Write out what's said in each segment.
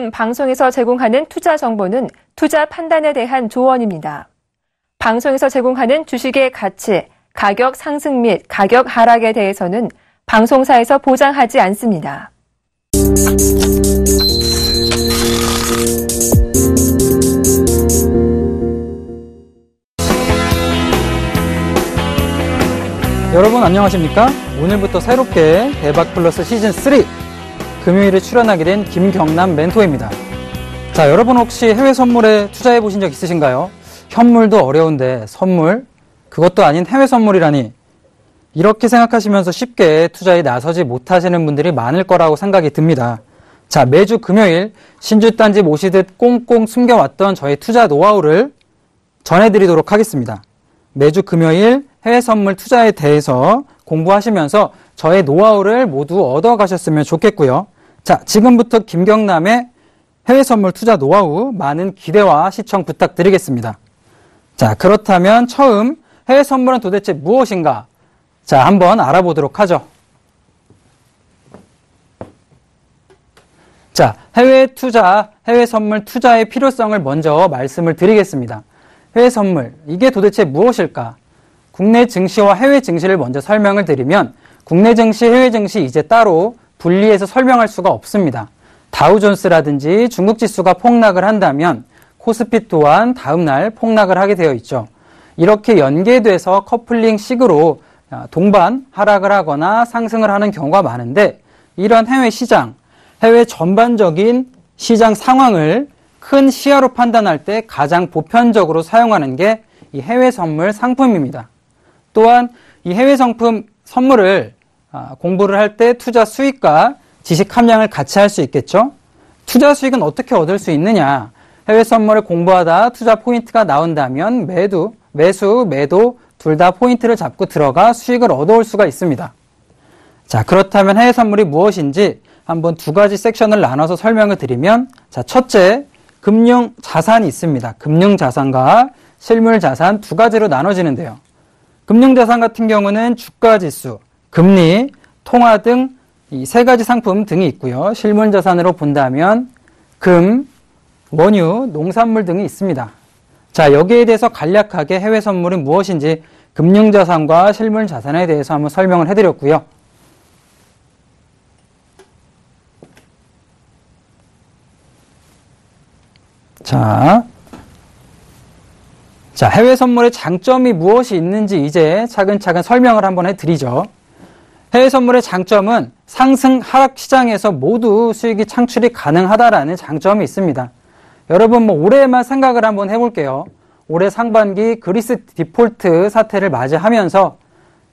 지금 방송에서 제공하는 투자 정보는 투자 판단에 대한 조언입니다. 방송에서 제공하는 주식의 가치, 가격 상승 및 가격 하락에 대해서는 방송사에서 보장하지 않습니다. 여러분 안녕하십니까? 오늘부터 새롭게 대박플러스 시즌3 금요일에 출연하게 된 김경남 멘토입니다. 자, 여러분 혹시 해외 선물에 투자해 보신 적 있으신가요? 현물도 어려운데 선물? 그것도 아닌 해외 선물이라니, 이렇게 생각하시면서 쉽게 투자에 나서지 못하시는 분들이 많을 거라고 생각이 듭니다. 자, 매주 금요일 신주딴지 모시듯 꽁꽁 숨겨왔던 저의 투자 노하우를 전해드리도록 하겠습니다. 매주 금요일 해외 선물 투자에 대해서 공부하시면서 저의 노하우를 모두 얻어가셨으면 좋겠고요. 자, 지금부터 김경남의 해외 선물 투자 노하우 많은 기대와 시청 부탁드리겠습니다. 자, 그렇다면 처음 해외 선물은 도대체 무엇인가? 자, 한번 알아보도록 하죠. 자, 해외 선물 투자의 필요성을 먼저 말씀을 드리겠습니다. 해외 선물, 이게 도대체 무엇일까? 국내 증시와 해외 증시를 먼저 설명을 드리면, 국내 증시, 해외 증시 이제 따로 분리해서 설명할 수가 없습니다. 다우존스라든지 중국 지수가 폭락을 한다면 코스피 또한 다음날 폭락을 하게 되어 있죠. 이렇게 연계돼서 커플링 식으로 동반 하락을 하거나 상승을 하는 경우가 많은데, 이런 해외 시장, 해외 전반적인 시장 상황을 큰 시야로 판단할 때 가장 보편적으로 사용하는 게 이 해외 선물 상품입니다. 또한 이 해외 선물을 공부를 할 때 투자 수익과 지식 함량을 같이 할 수 있겠죠. 투자 수익은 어떻게 얻을 수 있느냐? 해외 선물을 공부하다 투자 포인트가 나온다면 매수, 매도 둘 다 포인트를 잡고 들어가 수익을 얻어올 수가 있습니다. 자, 그렇다면 해외 선물이 무엇인지 한번 두 가지 섹션을 나눠서 설명을 드리면, 자, 첫째, 금융 자산이 있습니다. 금융 자산과 실물 자산 두 가지로 나눠지는데요. 금융 자산 같은 경우는 주가 지수, 금리, 통화 등 이 세 가지 상품 등이 있고요. 실물 자산으로 본다면 금, 원유, 농산물 등이 있습니다. 자, 여기에 대해서 간략하게 해외 선물은 무엇인지 금융 자산과 실물 자산에 대해서 한번 설명을 해드렸고요. 자, 해외 선물의 장점이 무엇이 있는지 이제 차근차근 설명을 한번 해드리죠. 해외 선물의 장점은 상승, 하락 시장에서 모두 수익이 창출이 가능하다라는 장점이 있습니다. 여러분 올해만 생각을 한번 해볼게요. 올해 상반기 그리스 디폴트 사태를 맞이하면서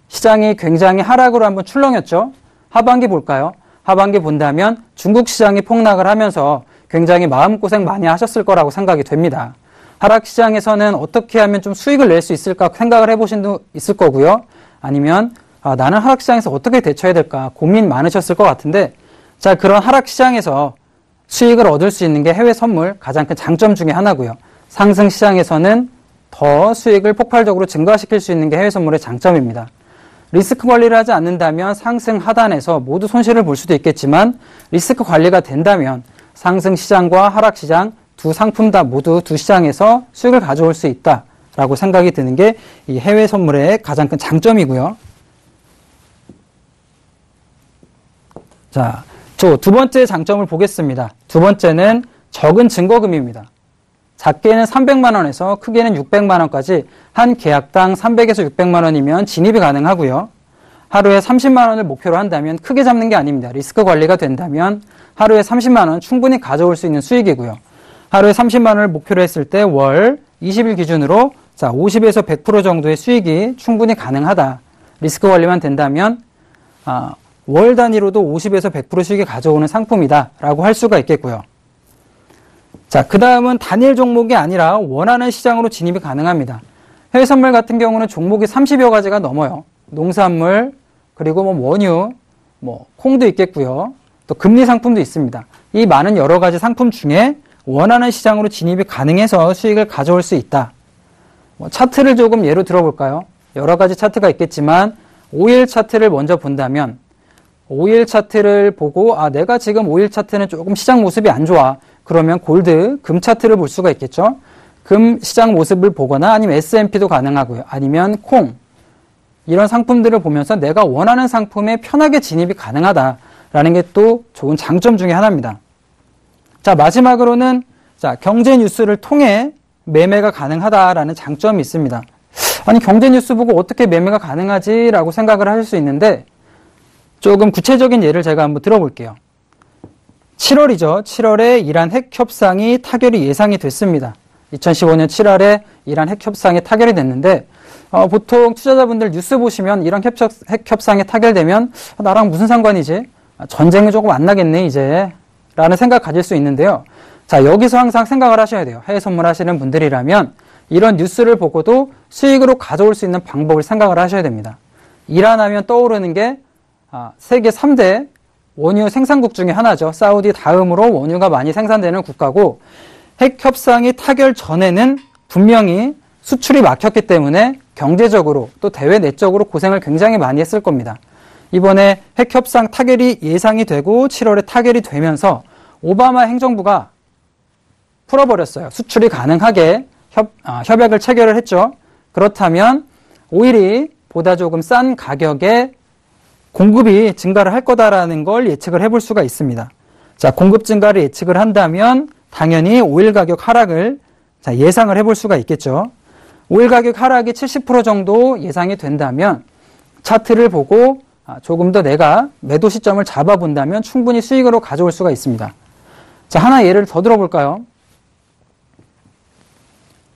시장이 굉장히 하락으로 한번 출렁였죠. 하반기 볼까요? 하반기 본다면 중국 시장이 폭락을 하면서 굉장히 마음고생 많이 하셨을 거라고 생각이 됩니다. 하락 시장에서는 어떻게 하면 좀 수익을 낼 수 있을까 생각을 해보신 분도 있을 거고요. 아니면 나는 하락 시장에서 어떻게 대처해야 될까 고민 많으셨을 것 같은데, 자, 그런 하락 시장에서 수익을 얻을 수 있는 게 해외 선물 가장 큰 장점 중에 하나고요. 상승 시장에서는 더 수익을 폭발적으로 증가시킬 수 있는 게 해외 선물의 장점입니다. 리스크 관리를 하지 않는다면 상승 하단에서 모두 손실을 볼 수도 있겠지만, 리스크 관리가 된다면 상승 시장과 하락 시장 두 상품 다 모두 두 시장에서 수익을 가져올 수 있다라고 생각이 드는 게 이 해외 선물의 가장 큰 장점이고요. 자, 두 번째 장점을 보겠습니다. 두 번째는 적은 증거금입니다. 작게는 300만 원에서 크게는 600만 원까지 한 계약당 300에서 600만 원이면 진입이 가능하고요. 하루에 30만 원을 목표로 한다면 크게 잡는 게 아닙니다. 리스크 관리가 된다면 하루에 30만 원 충분히 가져올 수 있는 수익이고요. 하루에 30만 원을 목표로 했을 때 월 20일 기준으로 50에서 100% 정도의 수익이 충분히 가능하다. 리스크 관리만 된다면 월 단위로도 50에서 100% 수익이 가져오는 상품이다 라고 할 수가 있겠고요. 자, 그 다음은 단일 종목이 아니라 원하는 시장으로 진입이 가능합니다. 해외 선물 같은 경우는 종목이 30여 가지가 넘어요. 농산물, 그리고 원유, 콩도 있겠고요. 또 금리 상품도 있습니다. 이 많은 여러 가지 상품 중에 원하는 시장으로 진입이 가능해서 수익을 가져올 수 있다. 차트를 조금 예로 들어볼까요? 여러 가지 차트가 있겠지만 5일 차트를 먼저 본다면 5일 차트를 보고 내가 지금 5일 차트는 조금 시장 모습이 안 좋아. 그러면 골드, 금 차트를 볼 수가 있겠죠. 금 시장 모습을 보거나 아니면 S&P도 가능하고요. 아니면 콩, 이런 상품들을 보면서 내가 원하는 상품에 편하게 진입이 가능하다라는 게 또 좋은 장점 중에 하나입니다. 자, 마지막으로는 자, 경제 뉴스를 통해 매매가 가능하다라는 장점이 있습니다. 아니, 경제 뉴스 보고 어떻게 매매가 가능하지라고 생각을 하실 수 있는데 조금 구체적인 예를 제가 한번 들어볼게요. 7월이죠. 7월에 이란 핵 협상이 타결이 예상이 됐습니다. 2015년 7월에 이란 핵 협상이 타결이 됐는데 보통 투자자분들 뉴스 보시면 이란 핵 협상이 타결되면 나랑 무슨 상관이지? 전쟁이 조금 안 나겠네 이제 라는 생각 가질 수 있는데요. 자, 여기서 항상 생각을 하셔야 돼요. 해외 선물 하시는 분들이라면 이런 뉴스를 보고도 수익으로 가져올 수 있는 방법을 생각을 하셔야 됩니다. 이란 하면 떠오르는 게 세계 3대 원유 생산국 중에 하나죠. 사우디 다음으로 원유가 많이 생산되는 국가고 핵 협상이 타결 전에는 분명히 수출이 막혔기 때문에 경제적으로 또 대외 내적으로 고생을 굉장히 많이 했을 겁니다. 이번에 핵 협상 타결이 예상이 되고 7월에 타결이 되면서 오바마 행정부가 풀어버렸어요. 수출이 가능하게 협약을 체결을 했죠. 그렇다면 오일이 보다 조금 싼 가격에 공급이 증가를 할 거다라는 걸 예측을 해볼 수가 있습니다. 자, 공급 증가를 예측을 한다면 당연히 오일 가격 하락을 예상을 해볼 수가 있겠죠. 오일 가격 하락이 70% 정도 예상이 된다면 차트를 보고 조금 더 내가 매도 시점을 잡아본다면 충분히 수익으로 가져올 수가 있습니다. 자, 하나 예를 더 들어볼까요?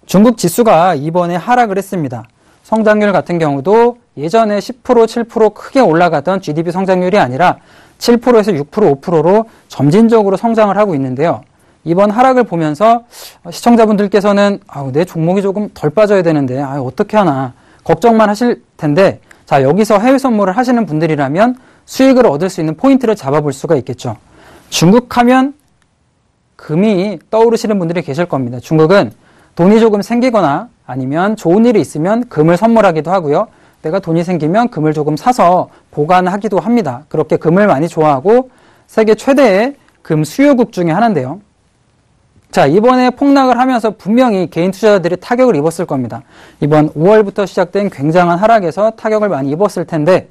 중국 지수가 이번에 하락을 했습니다. 성장률 같은 경우도 예전에 10%, 7% 크게 올라가던 GDP 성장률이 아니라 7%에서 6%, 5%로 점진적으로 성장을 하고 있는데요. 이번 하락을 보면서 시청자분들께서는 내 종목이 조금 덜 빠져야 되는데 어떻게 하나 걱정만 하실 텐데 자, 여기서 해외 선물을 하시는 분들이라면 수익을 얻을 수 있는 포인트를 잡아볼 수가 있겠죠. 중국 하면 금이 떠오르시는 분들이 계실 겁니다. 중국은 돈이 조금 생기거나 아니면 좋은 일이 있으면 금을 선물하기도 하고요. 내가 돈이 생기면 금을 조금 사서 보관하기도 합니다. 그렇게 금을 많이 좋아하고 세계 최대의 금 수요국 중에 하나인데요. 자, 이번에 폭락을 하면서 분명히 개인 투자자들이 타격을 입었을 겁니다. 이번 5월부터 시작된 굉장한 하락에서 타격을 많이 입었을 텐데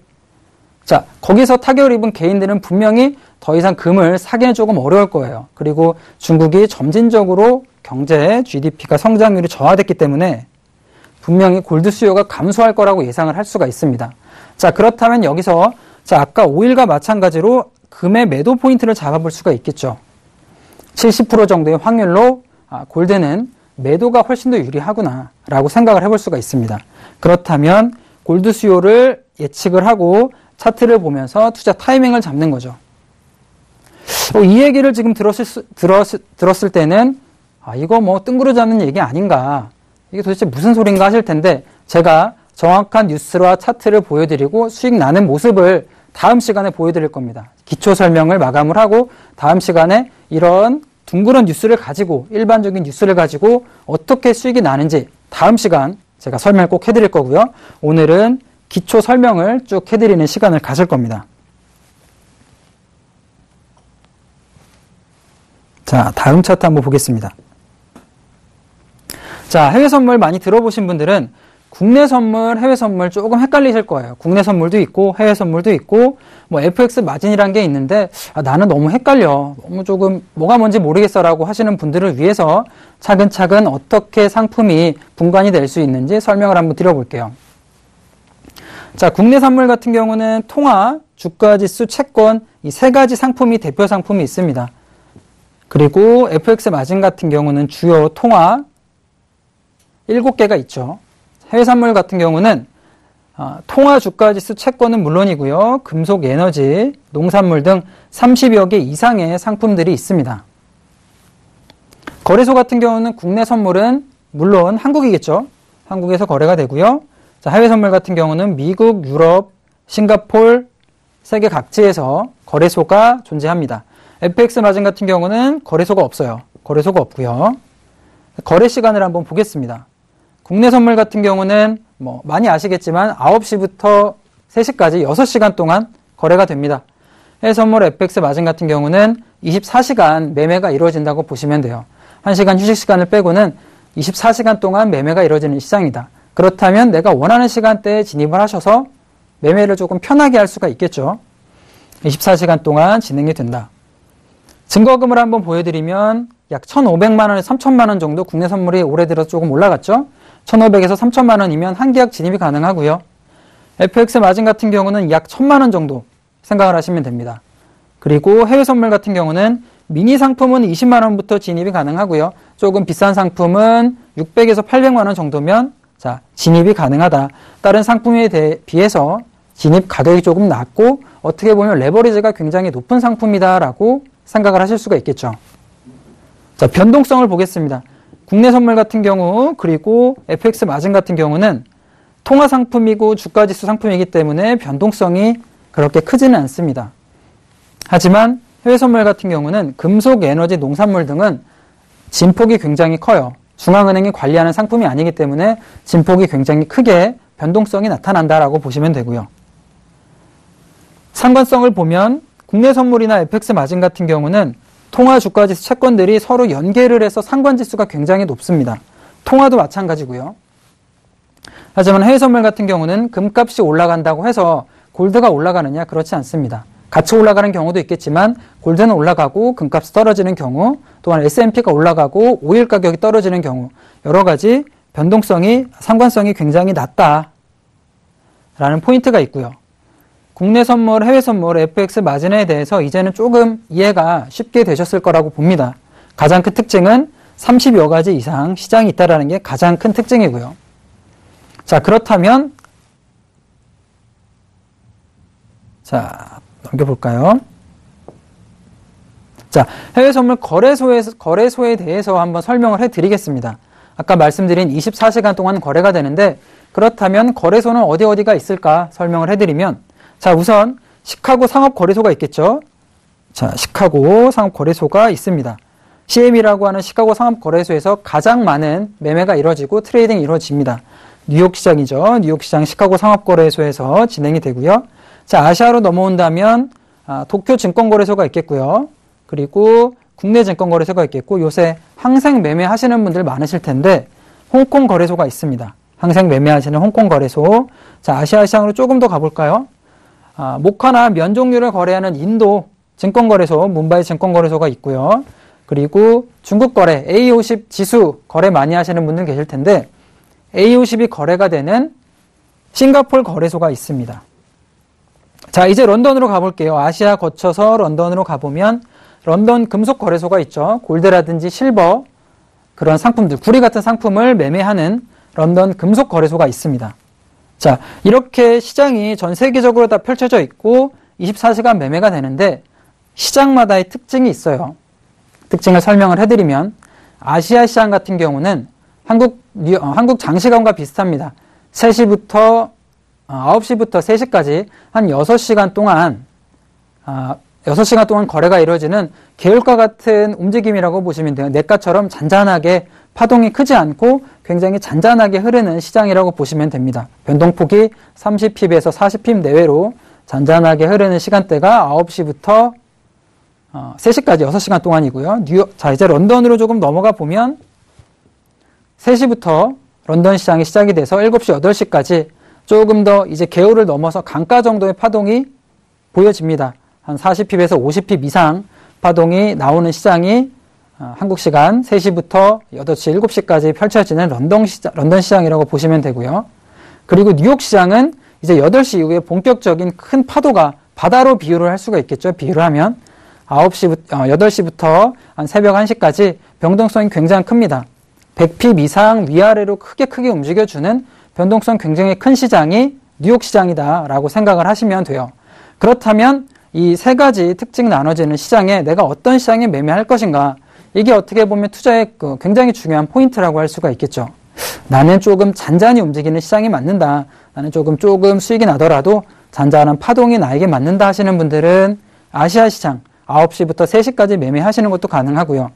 자, 거기서 타격을 입은 개인들은 분명히 더 이상 금을 사기는 조금 어려울 거예요. 그리고 중국이 점진적으로 경제, GDP가 성장률이 저하됐기 때문에 분명히 골드 수요가 감소할 거라고 예상을 할 수가 있습니다. 자, 그렇다면 여기서 자, 아까 오일과 마찬가지로 금의 매도 포인트를 잡아볼 수가 있겠죠. 70% 정도의 확률로 골드는 매도가 훨씬 더 유리하구나 라고 생각을 해볼 수가 있습니다. 그렇다면 골드 수요를 예측을 하고 차트를 보면서 투자 타이밍을 잡는 거죠. 이 얘기를 지금 들었을 때는 이거 뭐 뜬구름 잡는 얘기 아닌가, 이게 도대체 무슨 소린가 하실 텐데 제가 정확한 뉴스와 차트를 보여드리고 수익 나는 모습을 다음 시간에 보여드릴 겁니다. 기초 설명을 마감을 하고 다음 시간에 이런 둥그런 뉴스를 가지고 일반적인 뉴스를 가지고 어떻게 수익이 나는지 다음 시간 제가 설명을 꼭 해드릴 거고요. 오늘은 기초 설명을 쭉 해드리는 시간을 가질 겁니다. 자, 다음 차트 한번 보겠습니다. 자, 해외 선물 많이 들어보신 분들은 국내 선물, 해외 선물 조금 헷갈리실 거예요. 국내 선물도 있고 해외 선물도 있고 뭐 FX 마진이란 게 있는데 나는 너무 헷갈려, 너무 조금 뭐가 뭔지 모르겠어 라고 하시는 분들을 위해서 차근차근 어떻게 상품이 분간이 될 수 있는지 설명을 한번 드려볼게요. 자, 국내 선물 같은 경우는 통화, 주가지수, 채권 이 세 가지 상품이 대표 상품이 있습니다. 그리고 FX 마진 같은 경우는 주요 통화 7개가 있죠. 해외 선물 같은 경우는 통화, 주가지수, 채권은 물론이고요. 금속, 에너지, 농산물 등 30여 개 이상의 상품들이 있습니다. 거래소 같은 경우는 국내 선물은 물론 한국이겠죠. 한국에서 거래가 되고요. 자, 해외 선물 같은 경우는 미국, 유럽, 싱가폴, 세계 각지에서 거래소가 존재합니다. FX 마진 같은 경우는 거래소가 없어요. 거래소가 없고요. 거래 시간을 한번 보겠습니다. 국내 선물 같은 경우는 뭐 많이 아시겠지만 9시부터 3시까지 6시간 동안 거래가 됩니다. 해외 선물 FX 마진 같은 경우는 24시간 매매가 이루어진다고 보시면 돼요. 1시간 휴식 시간을 빼고는 24시간 동안 매매가 이루어지는 시장이다. 그렇다면 내가 원하는 시간대에 진입을 하셔서 매매를 조금 편하게 할 수가 있겠죠. 24시간 동안 진행이 된다. 증거금을 한번 보여드리면 약 1,500만 원에서 3,000만 원 정도 국내 선물이 올해 들어서 조금 올라갔죠. 1,500에서 3,000만 원이면 한 계약 진입이 가능하고요. FX 마진 같은 경우는 약 1,000만 원 정도 생각을 하시면 됩니다. 그리고 해외 선물 같은 경우는 미니 상품은 20만 원부터 진입이 가능하고요. 조금 비싼 상품은 600에서 800만 원 정도면 자, 진입이 가능하다. 다른 상품에 비해서 진입 가격이 조금 낮고 어떻게 보면 레버리지가 굉장히 높은 상품이다라고 생각을 하실 수가 있겠죠. 자, 변동성을 보겠습니다. 국내 선물 같은 경우 그리고 FX 마진 같은 경우는 통화 상품이고 주가지수 상품이기 때문에 변동성이 그렇게 크지는 않습니다. 하지만 해외 선물 같은 경우는 금속, 에너지, 농산물 등은 진폭이 굉장히 커요. 중앙은행이 관리하는 상품이 아니기 때문에 진폭이 굉장히 크게 변동성이 나타난다라고 보시면 되고요. 상관성을 보면 국내 선물이나 FX 마진 같은 경우는 통화 주가지수 채권들이 서로 연계를 해서 상관지수가 굉장히 높습니다. 통화도 마찬가지고요. 하지만 해외 선물 같은 경우는 금값이 올라간다고 해서 골드가 올라가느냐? 그렇지 않습니다. 같이 올라가는 경우도 있겠지만 골드는 올라가고 금값이 떨어지는 경우, 또한 S&P가 올라가고 오일 가격이 떨어지는 경우 여러 가지 변동성이, 상관성이 굉장히 낮다라는 포인트가 있고요. 국내 선물, 해외 선물, FX 마진에 대해서 이제는 조금 이해가 쉽게 되셨을 거라고 봅니다. 가장 큰 특징은 30여 가지 이상 시장이 있다는 게 가장 큰 특징이고요. 자, 그렇다면 자, 넘겨볼까요? 자, 해외 선물 거래소에 대해서 한번 설명을 해드리겠습니다. 아까 말씀드린 24시간 동안 거래가 되는데 그렇다면 거래소는 어디가 있을까 설명을 해드리면 자, 우선 시카고 상업거래소가 있겠죠. 자, 시카고 상업거래소가 있습니다. CME라고 하는 시카고 상업거래소에서 가장 많은 매매가 이루어지고 트레이딩이 이루어집니다. 뉴욕 시장이죠. 뉴욕 시장 시카고 상업거래소에서 진행이 되고요. 자, 아시아로 넘어온다면 도쿄 증권거래소가 있겠고요. 그리고 국내 증권거래소가 있겠고 요새 항생 매매하시는 분들 많으실 텐데 홍콩 거래소가 있습니다. 항생 매매하시는 홍콩 거래소. 자, 아시아 시장으로 조금 더 가볼까요? 목화나 면 종류를 거래하는 인도 증권거래소, 뭄바이 증권거래소가 있고요. 그리고 중국 거래, A50 지수 거래 많이 하시는 분들 계실 텐데 A50이 거래가 되는 싱가포르 거래소가 있습니다. 자, 이제 런던으로 가볼게요. 아시아 거쳐서 런던으로 가보면 런던 금속 거래소가 있죠. 골드라든지 실버 그런 상품들, 구리 같은 상품을 매매하는 런던 금속 거래소가 있습니다. 자, 이렇게 시장이 전 세계적으로 다 펼쳐져 있고 24시간 매매가 되는데 시장마다의 특징이 있어요. 특징을 설명을 해드리면 아시아 시장 같은 경우는 한국 장시간과 비슷합니다. 3시부터 9시부터 3시까지 한 6시간 동안 6시간 동안 거래가 이루어지는 계율과 같은 움직임이라고 보시면 돼요. 냇가처럼 잔잔하게 파동이 크지 않고 굉장히 잔잔하게 흐르는 시장이라고 보시면 됩니다. 변동폭이 30핍에서 40핍 내외로 잔잔하게 흐르는 시간대가 9시부터 3시까지 6시간 동안이고요. 자, 이제 런던으로 조금 넘어가 보면 3시부터 런던 시장이 시작이 돼서 7시, 8시까지 조금 더 이제 계율을 넘어서 강가 정도의 파동이 보여집니다. 한 40핍에서 50핍 이상 파동이 나오는 시장이 한국 시간 3시부터 8시, 7시까지 펼쳐지는 런던 시장이라고 보시면 되고요. 그리고 뉴욕 시장은 이제 8시 이후에 본격적인 큰 파도가 바다로 비유를 할 수가 있겠죠. 비유를 하면 8시부터 한 새벽 1시까지 변동성이 굉장히 큽니다. 100핍 이상 위아래로 크게 움직여주는 변동성 굉장히 큰 시장이 뉴욕 시장이다라고 생각을 하시면 돼요. 그렇다면 이 세 가지 특징 나눠지는 시장에 내가 어떤 시장에 매매할 것인가, 이게 어떻게 보면 투자의 굉장히 중요한 포인트라고 할 수가 있겠죠. 나는 조금 잔잔히 움직이는 시장이 맞는다. 나는 조금 수익이 나더라도 잔잔한 파동이 나에게 맞는다 하시는 분들은 아시아 시장 9시부터 3시까지 매매하시는 것도 가능하고요.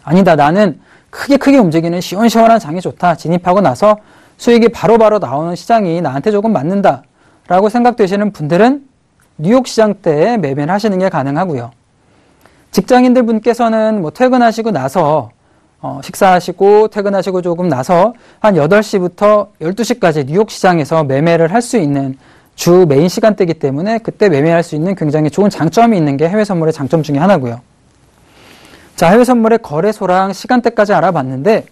아니다, 나는 크게 움직이는 시원시원한 장이 좋다. 진입하고 나서 수익이 바로바로 나오는 시장이 나한테 조금 맞는다 라고 생각되시는 분들은 뉴욕 시장 때 매매를 하시는 게 가능하고요. 직장인들 분께서는 뭐 퇴근하시고 나서 식사하시고 퇴근하시고 조금 나서 한 8시부터 12시까지 뉴욕 시장에서 매매를 할 수 있는 주 메인 시간대이기 때문에 그때 매매할 수 있는 굉장히 좋은 장점이 있는 게 해외 선물의 장점 중에 하나고요. 자, 해외 선물의 거래소랑 시간대까지 알아봤는데,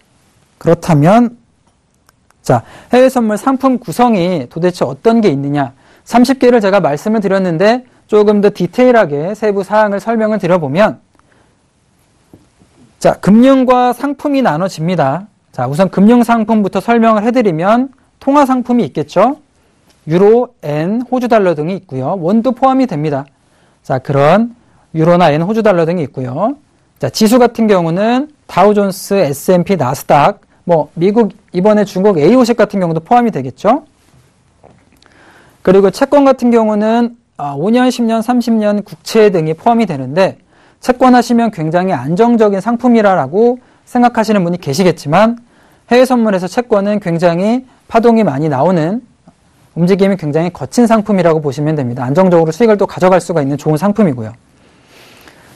그렇다면 자, 해외 선물 상품 구성이 도대체 어떤 게 있느냐, 30개를 제가 말씀을 드렸는데 조금 더 디테일하게 세부 사항을 설명을 드려보면, 자, 금융과 상품이 나눠집니다. 자, 우선 금융 상품부터 설명을 해드리면 통화 상품이 있겠죠. 유로, 엔, 호주 달러 등이 있고요. 원도 포함이 됩니다. 자, 그런 유로나 엔, 호주 달러 등이 있고요. 자, 지수 같은 경우는 다우존스, S&P, 나스닥, 뭐 미국, 이번에 중국 A50 같은 경우도 포함이 되겠죠. 그리고 채권 같은 경우는 5년, 10년, 30년 국채 등이 포함이 되는데, 채권 하시면 굉장히 안정적인 상품이라고 생각하시는 분이 계시겠지만, 해외 선물에서 채권은 굉장히 파동이 많이 나오는, 움직임이 굉장히 거친 상품이라고 보시면 됩니다. 안정적으로 수익을 또 가져갈 수가 있는 좋은 상품이고요.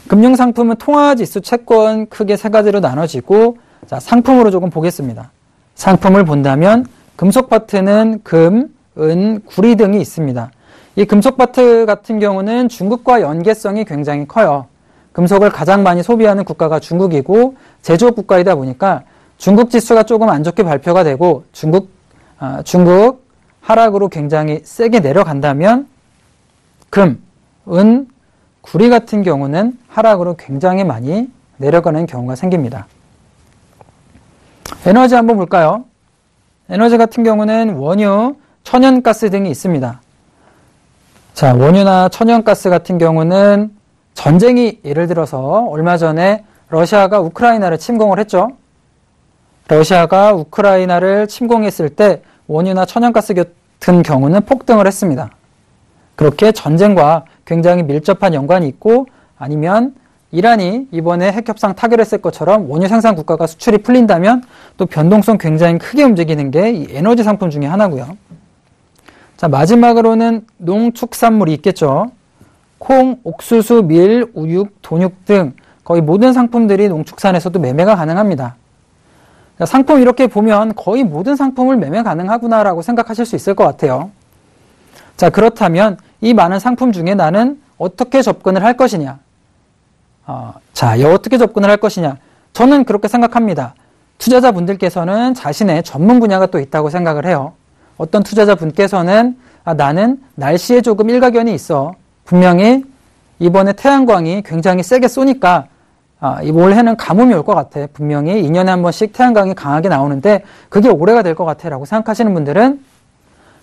금융상품은 통화지수, 채권 크게 세 가지로 나눠지고, 자, 상품으로 조금 보겠습니다. 상품을 본다면 금속 파트는 금, 은, 구리 등이 있습니다. 이 금속 파트 같은 경우는 중국과 연계성이 굉장히 커요. 금속을 가장 많이 소비하는 국가가 중국이고 제조업 국가이다 보니까 중국 지수가 조금 안 좋게 발표가 되고 중국 하락으로 굉장히 세게 내려간다면 금, 은, 구리 같은 경우는 하락으로 굉장히 많이 내려가는 경우가 생깁니다. 에너지 한번 볼까요? 에너지 같은 경우는 원유, 천연가스 등이 있습니다. 자, 원유나 천연가스 같은 경우는 전쟁이 예를 들어서 얼마 전에 러시아가 우크라이나를 침공을 했죠. 러시아가 우크라이나를 침공했을 때 원유나 천연가스 같은 경우는 폭등을 했습니다. 그렇게 전쟁과 굉장히 밀접한 연관이 있고, 아니면 이란이 이번에 핵협상 타결했을 것처럼 원유 생산 국가가 수출이 풀린다면 또 변동성 굉장히 크게 움직이는 게 이 에너지 상품 중에 하나고요. 자, 마지막으로는 농축산물이 있겠죠. 콩, 옥수수, 밀, 우육, 돈육 등 거의 모든 상품들이 농축산에서도 매매가 가능합니다. 자, 상품 이렇게 보면 거의 모든 상품을 매매 가능하구나라고 생각하실 수 있을 것 같아요. 자, 그렇다면 이 많은 상품 중에 나는 어떻게 접근을 할 것이냐? 어떻게 접근을 할 것이냐? 저는 그렇게 생각합니다. 투자자분들께서는 자신의 전문 분야가 또 있다고 생각을 해요. 어떤 투자자분께서는 나는 날씨에 조금 일가견이 있어. 분명히 이번에 태양광이 굉장히 세게 쏘니까 올해는 가뭄이 올 것 같아. 분명히 2년에 한 번씩 태양광이 강하게 나오는데 그게 올해가 될 것 같아 라고 생각하시는 분들은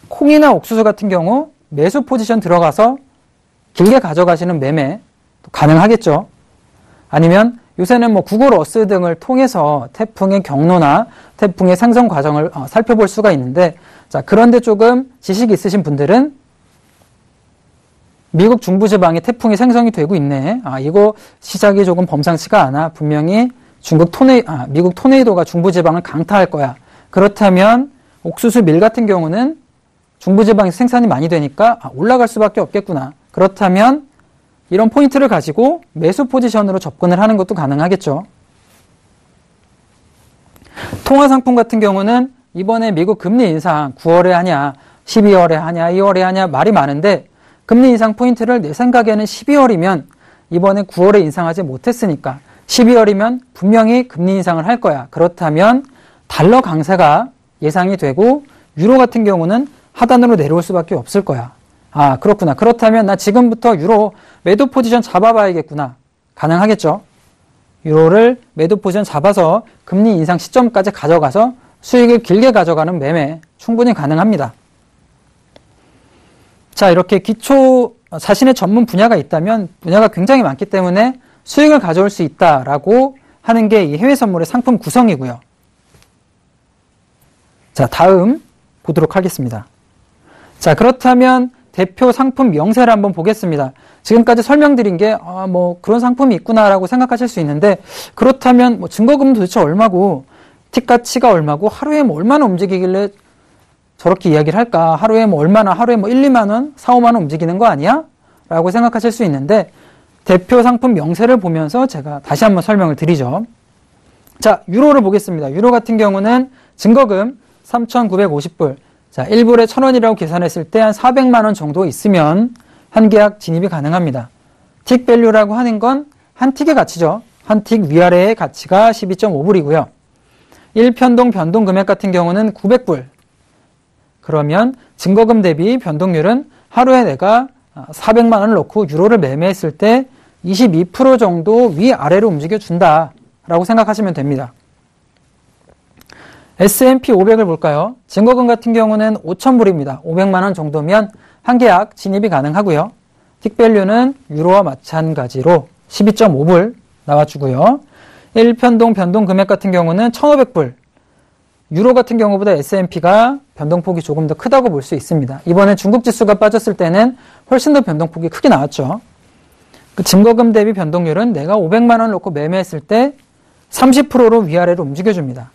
콩이나 옥수수 같은 경우 매수 포지션 들어가서 길게 가져가시는 매매 가능하겠죠. 아니면 요새는 뭐 구글 어스 등을 통해서 태풍의 경로나 태풍의 생성 과정을 살펴볼 수가 있는데, 자, 그런데 조금 지식이 있으신 분들은 미국 중부지방에 태풍이 생성이 되고 있네. 이거 시작이 조금 범상치가 않아. 분명히 미국 토네이도가 중부지방을 강타할 거야. 그렇다면 옥수수 밀 같은 경우는 중부지방에서 생산이 많이 되니까 올라갈 수밖에 없겠구나. 그렇다면 이런 포인트를 가지고 매수 포지션으로 접근을 하는 것도 가능하겠죠. 통화상품 같은 경우는 이번에 미국 금리 인상 9월에 하냐, 12월에 하냐, 2월에 하냐 말이 많은데, 금리 인상 포인트를 내 생각에는 12월이면 이번에 9월에 인상하지 못했으니까 12월이면 분명히 금리 인상을 할 거야. 그렇다면 달러 강세가 예상이 되고 유로 같은 경우는 하단으로 내려올 수밖에 없을 거야. 그렇구나. 그렇다면 나 지금부터 유로 매도 포지션 잡아봐야겠구나. 가능하겠죠. 유로를 매도 포지션 잡아서 금리 인상 시점까지 가져가서 수익을 길게 가져가는 매매 충분히 가능합니다. 자, 이렇게 자신의 전문 분야가 있다면 분야가 굉장히 많기 때문에 수익을 가져올 수 있다라고 하는 게 이 해외 선물의 상품 구성이고요. 자, 다음 보도록 하겠습니다. 자, 그렇다면 대표 상품 명세를 한번 보겠습니다. 지금까지 설명드린 게 그런 상품이 있구나라고 생각하실 수 있는데, 그렇다면 증거금은 도대체 얼마고 틱 가치가 얼마고 하루에 얼마나 움직이길래 저렇게 이야기를 할까? 하루에 1, 2만 원, 4, 5만 원 움직이는 거 아니야? 라고 생각하실 수 있는데, 대표 상품 명세를 보면서 제가 다시 한번 설명을 드리죠. 자, 유로를 보겠습니다. 유로 같은 경우는 증거금 3,950불. 자, 1불에 1,000원이라고 계산했을 때 한 400만 원 정도 있으면 한 계약 진입이 가능합니다. 틱 밸류라고 하는 건 한 틱의 가치죠. 한 틱 위아래의 가치가 12.5불이고요. 1편동 변동 금액 같은 경우는 900불. 그러면 증거금 대비 변동률은 하루에 내가 400만 원을 넣고 유로를 매매했을 때 22% 정도 위아래로 움직여준다라고 생각하시면 됩니다. S&P 500을 볼까요? 증거금 같은 경우는 5,000불입니다. 500만 원 정도면 한 계약 진입이 가능하고요. 틱밸류는 유로와 마찬가지로 12.5불 나와주고요. 1편동 변동 금액 같은 경우는 1,500불. 유로 같은 경우보다 S&P가 변동폭이 조금 더 크다고 볼 수 있습니다. 이번에 중국 지수가 빠졌을 때는 훨씬 더 변동폭이 크게 나왔죠. 그 증거금 대비 변동률은 내가 500만 원을 놓고 매매했을 때 30%로 위아래로 움직여줍니다.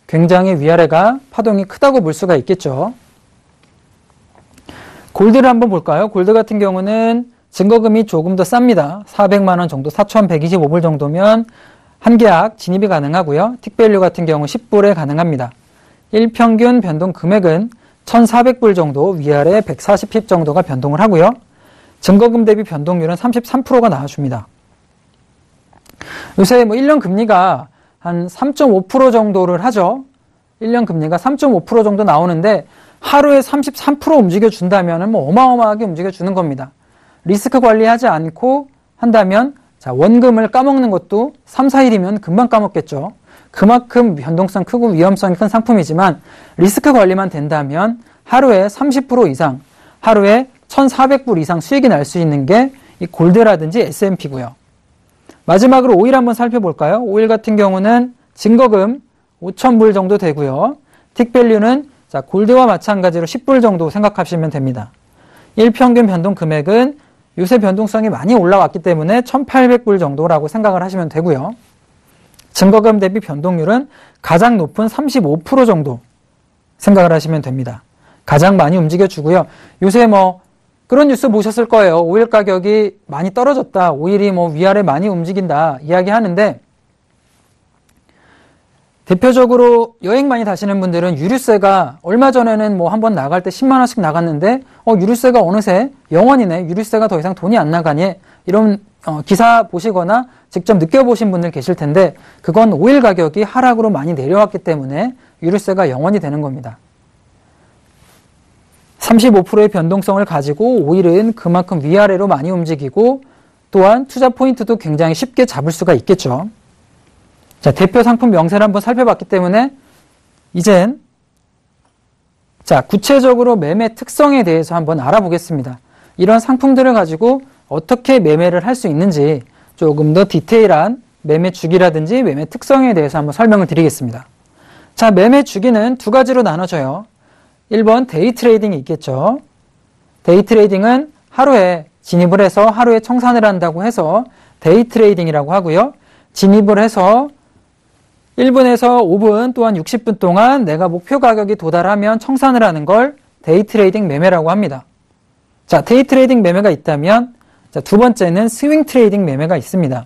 굉장히 위아래가 파동이 크다고 볼 수가 있겠죠. 골드를 한번 볼까요? 골드 같은 경우는 증거금이 조금 더 쌉니다. 400만 원 정도, 4,125불 정도면 한 계약 진입이 가능하고요. 틱밸류 같은 경우 10불에 가능합니다. 1평균 변동 금액은 1,400불 정도, 위아래 140핍 정도가 변동을 하고요. 증거금 대비 변동률은 33%가 나와줍니다. 요새 1년 금리가 한 3.5% 정도를 하죠. 1년 금리가 3.5% 정도 나오는데 하루에 33% 움직여준다면 어마어마하게 움직여주는 겁니다. 리스크 관리하지 않고 한다면 자, 원금을 까먹는 것도 3, 4일이면 금방 까먹겠죠. 그만큼 변동성 크고 위험성이 큰 상품이지만 리스크 관리만 된다면 하루에 30% 이상, 하루에 1,400불 이상 수익이 날 수 있는 게 이 골드라든지 S&P고요. 마지막으로 오일 한번 살펴볼까요? 오일 같은 경우는 증거금 5,000불 정도 되고요. 틱밸류는 자, 골드와 마찬가지로 10불 정도 생각하시면 됩니다. 1평균 변동 금액은 요새 변동성이 많이 올라왔기 때문에 1,800불 정도라고 생각을 하시면 되고요. 증거금 대비 변동률은 가장 높은 35% 정도 생각을 하시면 됩니다. 가장 많이 움직여주고요. 요새 그런 뉴스 보셨을 거예요. 오일 가격이 많이 떨어졌다. 오일이 위아래 많이 움직인다. 이야기하는데 대표적으로 여행 많이 다시는 분들은 유류세가 얼마 전에는 한번 나갈 때 10만 원씩 나갔는데 유류세가 어느새 0원이네. 유류세가 더 이상 돈이 안 나가니 이런 기사 보시거나 직접 느껴보신 분들 계실 텐데 그건 오일 가격이 하락으로 많이 내려왔기 때문에 유류세가 0원이 되는 겁니다. 35%의 변동성을 가지고 오일은 그만큼 위아래로 많이 움직이고 또한 투자 포인트도 굉장히 쉽게 잡을 수가 있겠죠. 자, 대표 상품 명세를 한번 살펴봤기 때문에 이젠 자, 구체적으로 매매 특성에 대해서 한번 알아보겠습니다. 이런 상품들을 가지고 어떻게 매매를 할 수 있는지 조금 더 디테일한 매매 주기라든지 매매 특성에 대해서 한번 설명을 드리겠습니다. 자, 매매 주기는 두 가지로 나눠져요. 1번 데이 트레이딩이 있겠죠. 데이 트레이딩은 하루에 진입을 해서 하루에 청산을 한다고 해서 데이 트레이딩이라고 하고요. 진입을 해서 1분에서 5분 또한 60분 동안 내가 목표 가격이 도달하면 청산을 하는 걸 데이 트레이딩 매매라고 합니다. 자, 데이 트레이딩 매매가 있다면 자, 두 번째는 스윙 트레이딩 매매가 있습니다.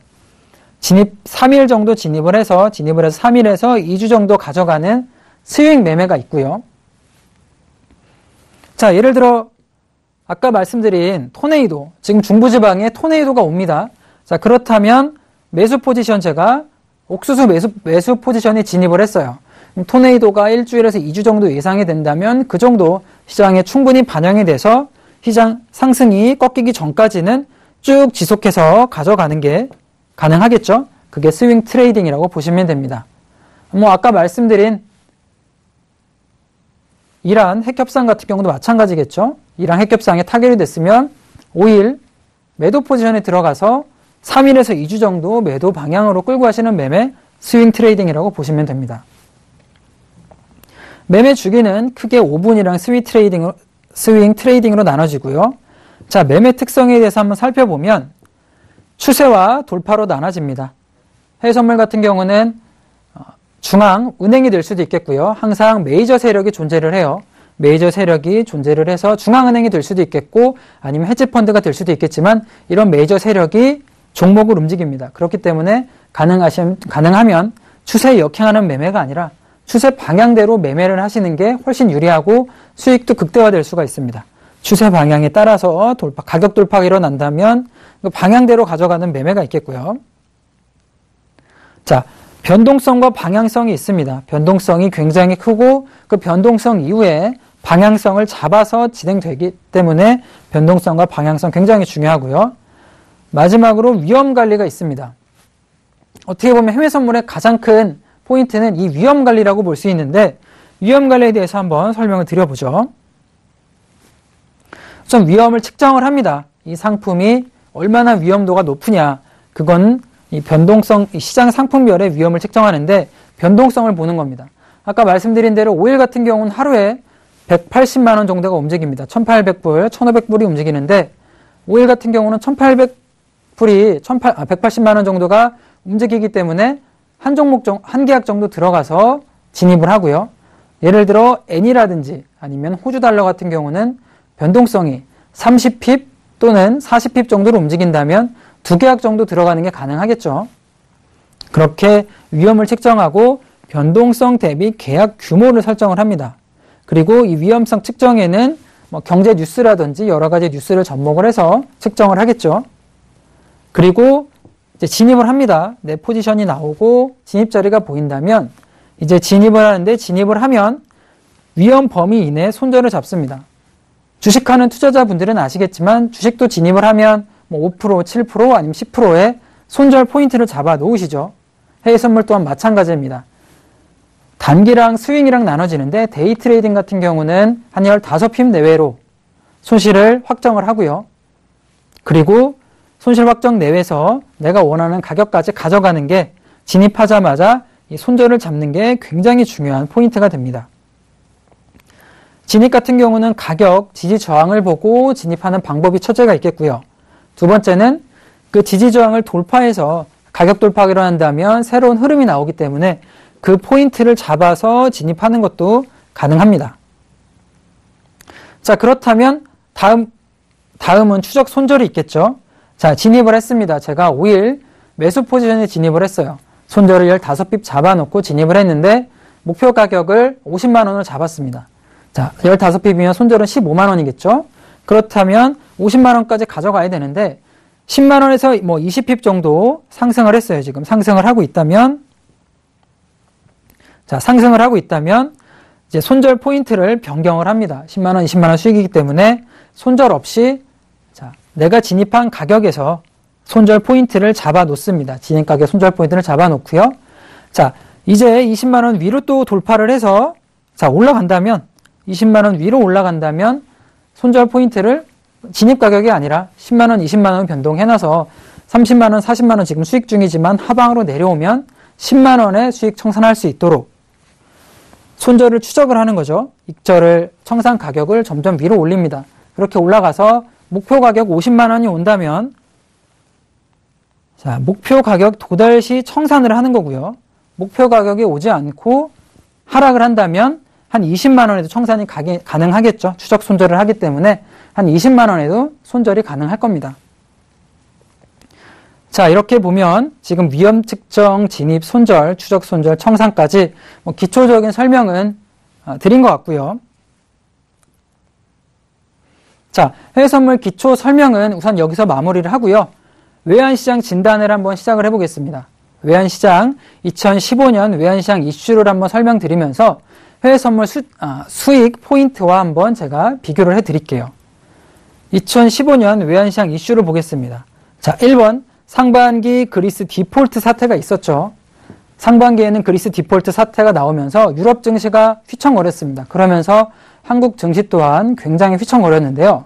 3일 정도 진입을 해서 3일에서 2주 정도 가져가는 스윙 매매가 있고요. 자, 예를 들어 아까 말씀드린 토네이도, 지금 중부지방에 토네이도가 옵니다. 자, 그렇다면 매수 포지션 제가 옥수수 매수 포지션에 진입을 했어요. 토네이도가 일주일에서 2주 정도 예상이 된다면 그 정도 시장에 충분히 반영이 돼서 시장 상승이 꺾이기 전까지는 쭉 지속해서 가져가는 게 가능하겠죠. 그게 스윙 트레이딩이라고 보시면 됩니다. 아까 말씀드린 이란 핵협상 같은 경우도 마찬가지겠죠. 이란 핵협상에 타결이 됐으면 5일 매도 포지션에 들어가서 3일에서 2주 정도 매도 방향으로 끌고 가시는 매매 스윙 트레이딩이라고 보시면 됩니다. 매매 주기는 크게 5분이랑 스윙 트레이딩으로 나눠지고요. 자, 매매 특성에 대해서 한번 살펴보면 추세와 돌파로 나눠집니다. 해외선물 같은 경우는 중앙 은행이 될 수도 있겠고요. 항상 메이저 세력이 존재를 해요. 메이저 세력이 존재를 해서 중앙은행이 될 수도 있겠고 아니면 헤지펀드가 될 수도 있겠지만 이런 메이저 세력이 종목을 움직입니다. 그렇기 때문에 가능하면 추세에 역행하는 매매가 아니라 추세 방향대로 매매를 하시는 게 훨씬 유리하고 수익도 극대화될 수가 있습니다. 추세 방향에 따라서 가격 돌파가 일어난다면 그 방향대로 가져가는 매매가 있겠고요. 자, 변동성과 방향성이 있습니다. 변동성이 굉장히 크고 그 변동성 이후에 방향성을 잡아서 진행되기 때문에 변동성과 방향성 굉장히 중요하고요. 마지막으로 위험 관리가 있습니다. 어떻게 보면 해외 선물의 가장 큰 포인트는 이 위험 관리라고 볼 수 있는데 위험 관리에 대해서 한번 설명을 드려보죠. 우선 위험을 측정을 합니다. 이 상품이 얼마나 위험도가 높으냐. 그건 이 변동성, 시장 상품별의 위험을 측정하는데 변동성을 보는 겁니다. 아까 말씀드린 대로 오일 같은 경우는 하루에 180만 원 정도가 움직입니다. 1,800불, 1,500불이 움직이는데 오일 같은 경우는 1,800불이 180만 원 정도가 움직이기 때문에 한 계약 정도 들어가서 진입을 하고요. 예를 들어 N이라든지 아니면 호주 달러 같은 경우는 변동성이 30핍 또는 40핍 정도로 움직인다면 두 계약 정도 들어가는 게 가능하겠죠. 그렇게 위험을 측정하고 변동성 대비 계약 규모를 설정을 합니다. 그리고 이 위험성 측정에는 경제 뉴스라든지 여러 가지 뉴스를 접목을 해서 측정을 하겠죠. 그리고 이제 진입을 합니다. 내 포지션이 나오고 진입 자리가 보인다면 이제 진입을 하는데 진입을 하면 위험 범위 이내에 손절을 잡습니다. 주식하는 투자자분들은 아시겠지만 주식도 진입을 하면 5%, 7% 아니면 10%의 손절 포인트를 잡아 놓으시죠. 해외 선물 또한 마찬가지입니다. 단기랑 스윙이랑 나눠지는데 데이 트레이딩 같은 경우는 한 15핍 내외로 손실을 확정을 하고요. 그리고 손실 확정 내외에서 내가 원하는 가격까지 가져가는 게 진입하자마자 이 손절을 잡는 게 굉장히 중요한 포인트가 됩니다. 진입 같은 경우는 가격, 지지 저항을 보고 진입하는 방법이 첫째가 있겠고요. 두 번째는 그 지지 저항을 돌파해서 가격 돌파가 일어난다면 새로운 흐름이 나오기 때문에 그 포인트를 잡아서 진입하는 것도 가능합니다. 자, 그렇다면 다음은 추적 손절이 있겠죠. 자, 진입을 했습니다. 제가 5일 매수 포지션에 진입을 했어요. 손절을 15핍 잡아놓고 진입을 했는데 목표 가격을 50만 원을 잡았습니다. 자, 15핍이면 손절은 15만 원이겠죠. 그렇다면 50만 원까지 가져가야 되는데 10만 원에서 20핍 정도 상승을 했어요. 지금 상승을 하고 있다면 이제 손절 포인트를 변경을 합니다. 10만 원, 20만 원 수익이기 때문에 손절 없이 내가 진입한 가격에서 손절 포인트를 잡아 놓습니다. 진입 가격 손절 포인트를 잡아 놓고요. 자, 이제 20만 원 위로 또 돌파를 해서 올라간다면 20만 원 위로 올라간다면 손절 포인트를 진입 가격이 아니라 10만 원, 20만 원 변동해놔서 30만 원, 40만 원 지금 수익 중이지만 하방으로 내려오면 10만 원의 수익 청산할 수 있도록 손절을 추적을 하는 거죠. 익절을 청산 가격을 점점 위로 올립니다. 그렇게 올라가서 목표 가격 50만 원이 온다면 목표 가격 도달 시 청산을 하는 거고요. 목표 가격이 오지 않고 하락을 한다면 한 20만 원에도 청산이 가능하겠죠. 추적 손절을 하기 때문에 한 20만 원에도 손절이 가능할 겁니다. 자, 이렇게 보면 지금 위험 측정, 진입, 손절, 추적 손절, 청산까지 기초적인 설명은 드린 것 같고요. 자, 해외 선물 기초 설명은 우선 여기서 마무리를 하고요. 외환시장 진단을 한번 시작을 해보겠습니다. 외환시장 2015년 외환시장 이슈를 한번 설명드리면서 해외 선물 수익 포인트와 한번 제가 비교를 해드릴게요. 2015년 외환시장 이슈를 보겠습니다. 자, 1번 상반기 그리스 디폴트 사태가 있었죠. 상반기에는 그리스 디폴트 사태가 나오면서 유럽 증시가 휘청거렸습니다. 그러면서 한국 증시 또한 굉장히 휘청거렸는데요.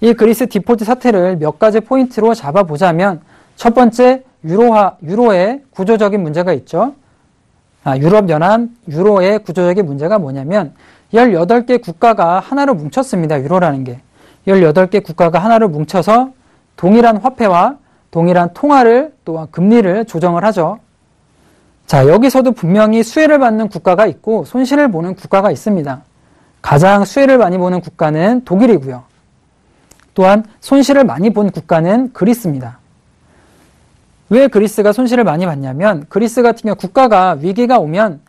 이 그리스 디폴트 사태를 몇 가지 포인트로 잡아보자면 첫 번째 유로의 구조적인 문제가 있죠. 유럽연합 유로의 구조적인 문제가 뭐냐면 18개 국가가 하나로 뭉쳤습니다. 유로라는 게. 18개 국가가 하나로 뭉쳐서 동일한 화폐와 동일한 통화를 또한 금리를 조정을 하죠. 자, 여기서도 분명히 수혜를 받는 국가가 있고 손실을 보는 국가가 있습니다. 가장 수혜를 많이 보는 국가는 독일이고요. 또한 손실을 많이 본 국가는 그리스입니다. 왜 그리스가 손실을 많이 봤냐면 그리스 같은 경우 국가가 위기가 오면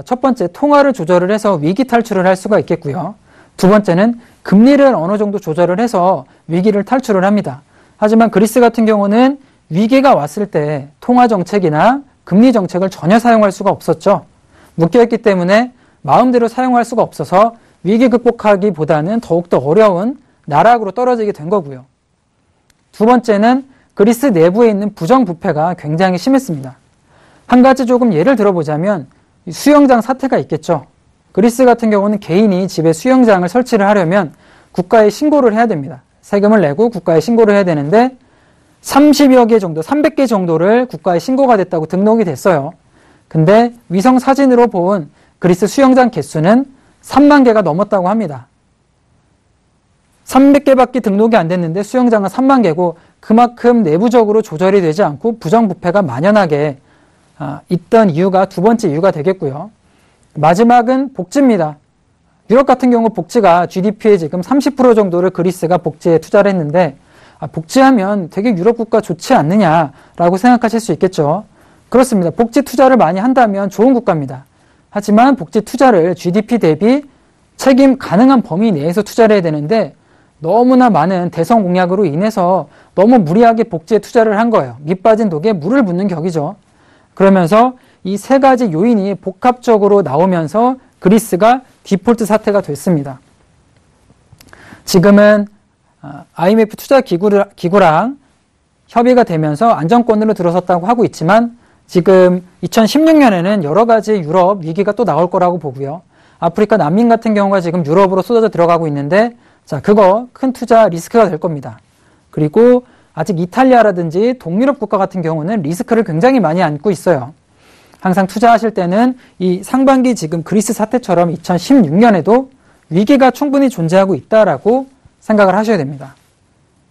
첫 번째 통화를 조절을 해서 위기 탈출을 할 수가 있겠고요. 두 번째는 금리를 어느 정도 조절을 해서 위기를 탈출을 합니다. 하지만 그리스 같은 경우는 위기가 왔을 때 통화 정책이나 금리 정책을 전혀 사용할 수가 없었죠. 묶여있기 때문에 마음대로 사용할 수가 없어서 위기 극복하기보다는 더욱더 어려운 나락으로 떨어지게 된 거고요. 두 번째는 그리스 내부에 있는 부정부패가 굉장히 심했습니다. 한 가지 조금 예를 들어보자면 수영장 사태가 있겠죠. 그리스 같은 경우는 개인이 집에 수영장을 설치를 하려면 국가에 신고를 해야 됩니다. 세금을 내고 국가에 신고를 해야 되는데 30여 개 정도, 300개 정도를 국가에 신고가 됐다고 등록이 됐어요. 근데 위성 사진으로 본 그리스 수영장 개수는 3만 개가 넘었다고 합니다. 300개밖에 등록이 안 됐는데 수영장은 3만 개고 그만큼 내부적으로 조절이 되지 않고 부정부패가 만연하게 있던 이유가 두 번째 이유가 되겠고요. 마지막은 복지입니다. 유럽 같은 경우 복지가 GDP의 지금 30% 정도를 그리스가 복지에 투자를 했는데 복지하면 되게 유럽 국가 좋지 않느냐라고 생각하실 수 있겠죠. 그렇습니다. 복지 투자를 많이 한다면 좋은 국가입니다. 하지만 복지 투자를 GDP 대비 책임 가능한 범위 내에서 투자를 해야 되는데 너무나 많은 대선 공약으로 인해서 너무 무리하게 복지에 투자를 한 거예요. 밑 빠진 독에 물을 붓는 격이죠. 그러면서 이 세 가지 요인이 복합적으로 나오면서 그리스가 디폴트 사태가 됐습니다. 지금은 IMF 투자기구랑 협의가 되면서 안정권으로 들어섰다고 하고 있지만 지금 2016년에는 여러 가지 유럽 위기가 또 나올 거라고 보고요. 아프리카 난민 같은 경우가 지금 유럽으로 쏟아져 들어가고 있는데 그거 큰 투자 리스크가 될 겁니다. 그리고 아직 이탈리아라든지 동유럽 국가 같은 경우는 리스크를 굉장히 많이 안고 있어요. 항상 투자하실 때는 이 상반기 지금 그리스 사태처럼 2016년에도 위기가 충분히 존재하고 있다라고 생각을 하셔야 됩니다.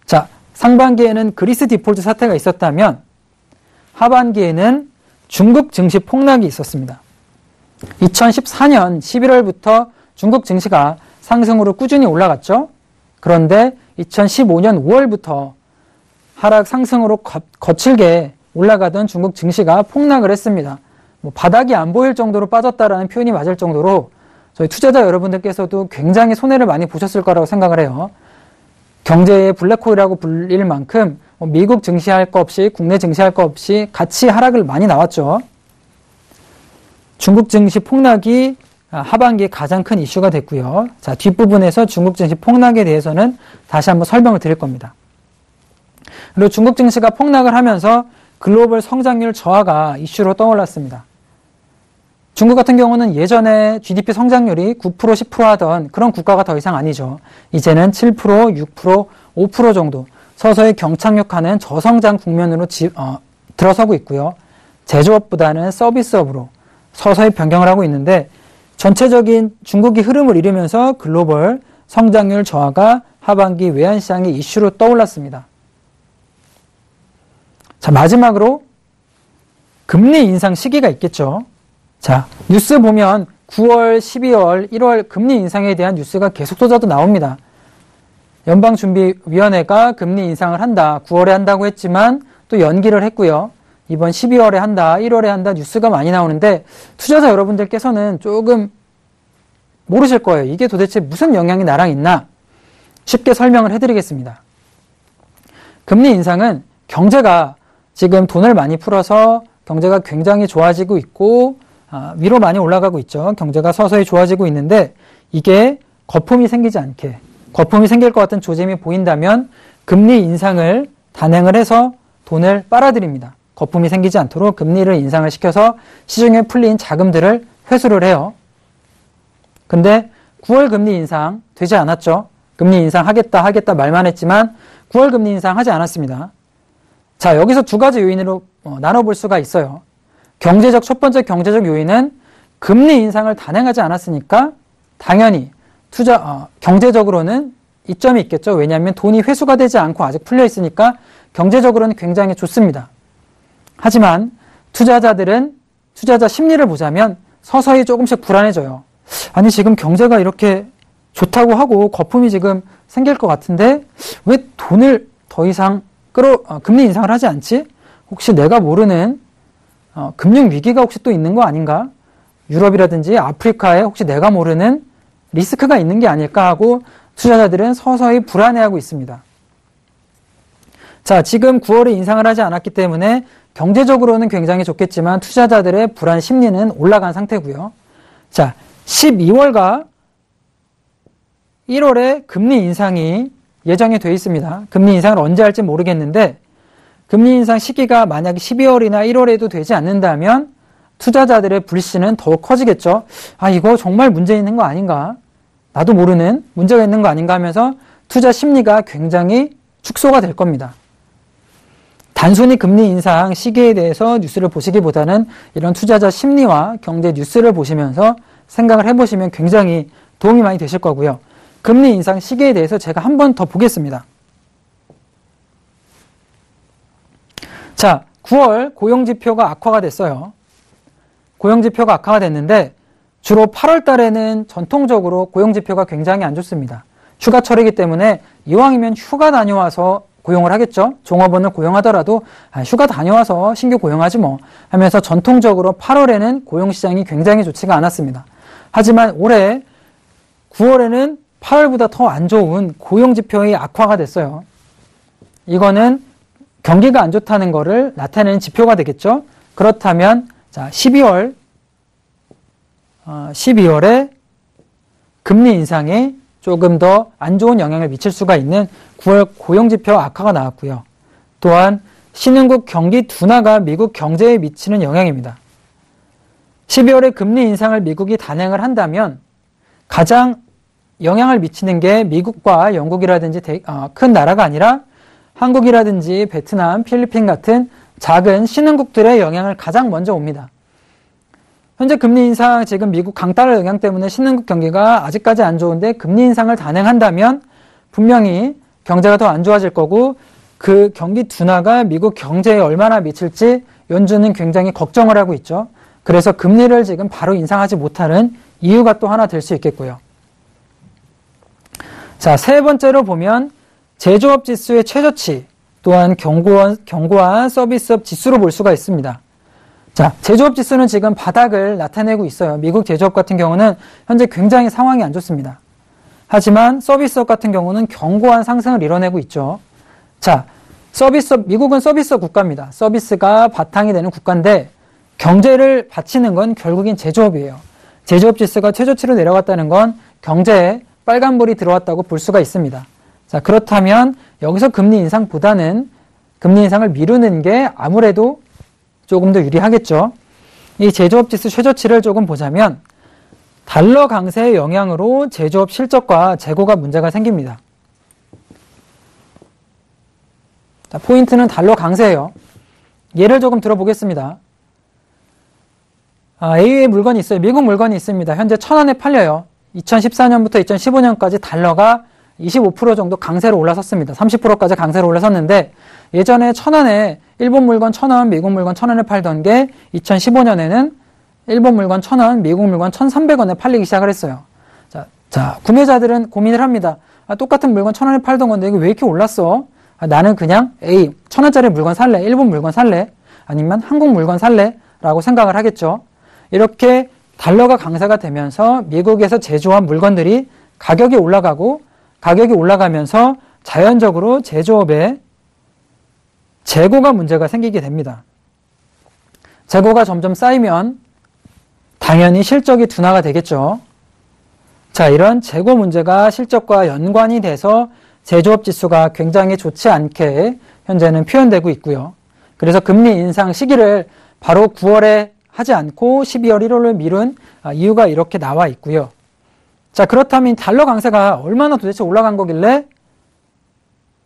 자, 상반기에는 그리스 디폴트 사태가 있었다면 하반기에는 중국 증시 폭락이 있었습니다. 2014년 11월부터 중국 증시가 상승으로 꾸준히 올라갔죠. 그런데 2015년 5월부터 하락 상승으로 거칠게 올라가던 중국 증시가 폭락을 했습니다. 바닥이 안 보일 정도로 빠졌다라는 표현이 맞을 정도로 저희 투자자 여러분들께서도 굉장히 손해를 많이 보셨을 거라고 생각을 해요. 경제의 블랙홀이라고 불릴 만큼 미국 증시할 거 없이 국내 증시할 거 없이 같이 하락을 많이 나왔죠. 중국 증시 폭락이 하반기에 가장 큰 이슈가 됐고요. 자, 뒷부분에서 중국 증시 폭락에 대해서는 다시 한번 설명을 드릴 겁니다. 그리고 중국 증시가 폭락을 하면서 글로벌 성장률 저하가 이슈로 떠올랐습니다. 중국 같은 경우는 예전에 GDP 성장률이 9%, 10% 하던 그런 국가가 더 이상 아니죠. 이제는 7%, 6%, 5% 정도 서서히 경착륙하는 저성장 국면으로 들어서고 있고요. 제조업보다는 서비스업으로 서서히 변경을 하고 있는데 전체적인 중국이 흐름을 잃으면서 글로벌 성장률 저하가 하반기 외환시장의 이슈로 떠올랐습니다. 자, 마지막으로 금리 인상 시기가 있겠죠. 자, 뉴스 보면 9월, 12월, 1월 금리 인상에 대한 뉴스가 계속 쏟아져 나옵니다. 연방준비위원회가 금리 인상을 한다. 9월에 한다고 했지만 또 연기를 했고요. 이번 12월에 한다, 1월에 한다 뉴스가 많이 나오는데 투자자 여러분들께서는 조금 모르실 거예요. 이게 도대체 무슨 영향이 나랑 있나? 쉽게 설명을 해드리겠습니다. 금리 인상은 경제가 지금 돈을 많이 풀어서 경제가 굉장히 좋아지고 있고 위로 많이 올라가고 있죠. 경제가 서서히 좋아지고 있는데 이게 거품이 생기지 않게 거품이 생길 것 같은 조짐이 보인다면 금리 인상을 단행을 해서 돈을 빨아들입니다. 거품이 생기지 않도록 금리를 인상을 시켜서 시중에 풀린 자금들을 회수를 해요. 근데 9월 금리 인상 되지 않았죠. 금리 인상 하겠다 말만 했지만 9월 금리 인상 하지 않았습니다. 자, 여기서 두 가지 요인으로 나눠볼 수가 있어요. 첫 번째 경제적 요인은 금리 인상을 단행하지 않았으니까 당연히 경제적으로는 이점이 있겠죠. 왜냐하면 돈이 회수가 되지 않고 아직 풀려 있으니까 경제적으로는 굉장히 좋습니다. 하지만 투자자 심리를 보자면 서서히 조금씩 불안해져요. 아니 지금 경제가 이렇게 좋다고 하고 거품이 지금 생길 것 같은데 왜 돈을 더 이상 금리 인상을 하지 않지? 혹시 내가 모르는 금융 위기가 혹시 또 있는 거 아닌가? 유럽이라든지 아프리카에 혹시 내가 모르는 리스크가 있는 게 아닐까 하고 투자자들은 서서히 불안해하고 있습니다. 자, 지금 9월에 인상을 하지 않았기 때문에 경제적으로는 굉장히 좋겠지만 투자자들의 불안 심리는 올라간 상태고요. 자, 12월과 1월에 금리 인상이 예정이 되어 있습니다. 금리 인상을 언제 할지 모르겠는데 금리 인상 시기가 만약에 12월이나 1월에도 되지 않는다면 투자자들의 불신은 더욱 커지겠죠. 아, 이거 정말 문제 있는 거 아닌가? 나도 모르는 문제가 있는 거 아닌가 하면서 투자 심리가 굉장히 축소가 될 겁니다. 단순히 금리 인상 시기에 대해서 뉴스를 보시기보다는 이런 투자자 심리와 경제 뉴스를 보시면서 생각을 해보시면 굉장히 도움이 많이 되실 거고요. 금리 인상 시기에 대해서 제가 한 번 더 보겠습니다. 자, 9월 고용지표가 악화가 됐어요. 고용지표가 악화가 됐는데 주로 8월 달에는 전통적으로 고용지표가 굉장히 안 좋습니다. 휴가철이기 때문에 이왕이면 휴가 다녀와서 고용을 하겠죠. 종업원을 고용하더라도 휴가 다녀와서 신규 고용하지 뭐 하면서 전통적으로 8월에는 고용시장이 굉장히 좋지가 않았습니다. 하지만 올해 9월에는 8월보다 더 안 좋은 고용지표의 악화가 됐어요. 이거는 경기가 안 좋다는 것을 나타내는 지표가 되겠죠. 그렇다면 자 12월에 금리 인상에 조금 더 안 좋은 영향을 미칠 수가 있는 9월 고용지표 악화가 나왔고요. 또한 신흥국 경기 둔화가 미국 경제에 미치는 영향입니다. 12월에 금리 인상을 미국이 단행을 한다면 가장 영향을 미치는 게 미국과 영국이라든지 큰 나라가 아니라 한국이라든지 베트남, 필리핀 같은 작은 신흥국들의 영향을 가장 먼저 옵니다. 현재 금리 인상, 지금 미국 강달러 영향 때문에 신흥국 경기가 아직까지 안 좋은데 금리 인상을 단행한다면 분명히 경제가 더 안 좋아질 거고 그 경기 둔화가 미국 경제에 얼마나 미칠지 연준은 굉장히 걱정을 하고 있죠. 그래서 금리를 지금 바로 인상하지 못하는 이유가 또 하나 될 수 있겠고요. 자, 세 번째로 보면 제조업 지수의 최저치 또한 견고한 서비스업 지수로 볼 수가 있습니다. 자, 제조업 지수는 지금 바닥을 나타내고 있어요. 미국 제조업 같은 경우는 현재 굉장히 상황이 안 좋습니다. 하지만 서비스업 같은 경우는 견고한 상승을 이뤄내고 있죠. 자, 미국은 서비스업 국가입니다. 서비스가 바탕이 되는 국가인데 경제를 받치는 건 결국엔 제조업이에요. 제조업 지수가 최저치로 내려갔다는 건 경제에 빨간불이 들어왔다고 볼 수가 있습니다. 자, 그렇다면 여기서 금리 인상보다는 금리 인상을 미루는 게 아무래도 조금 더 유리하겠죠. 이 제조업 지수 최저치를 조금 보자면 달러 강세의 영향으로 제조업 실적과 재고가 문제가 생깁니다. 자, 포인트는 달러 강세예요. 예를 조금 들어보겠습니다. A의 물건이 있어요. 미국 물건이 있습니다. 현재 1,000원에 팔려요. 2014년부터 2015년까지 달러가 25% 정도 강세로 올라섰습니다. 30%까지 강세로 올라섰는데 예전에 1,000원에 일본 물건 1,000원, 미국 물건 1,000원에 팔던 게 2015년에는 일본 물건 1,000원, 미국 물건 1,300원에 팔리기 시작을 했어요. 자, 구매자들은 고민을 합니다. 똑같은 물건 1,000원에 팔던 건데 이게 왜 이렇게 올랐어? 나는 그냥 1,000원짜리 물건 살래, 일본 물건 살래, 아니면 한국 물건 살래? 라고 생각을 하겠죠. 이렇게 달러가 강세가 되면서 미국에서 제조한 물건들이 가격이 올라가면서 자연적으로 제조업에 재고가 문제가 생기게 됩니다. 재고가 점점 쌓이면 당연히 실적이 둔화가 되겠죠. 자, 이런 재고 문제가 실적과 연관이 돼서 제조업 지수가 굉장히 좋지 않게 현재는 표현되고 있고요. 그래서 금리 인상 시기를 바로 9월에 하지 않고 12월 1월을 미룬 이유가 이렇게 나와 있고요. 자, 그렇다면 달러 강세가 얼마나 도대체 올라간 거길래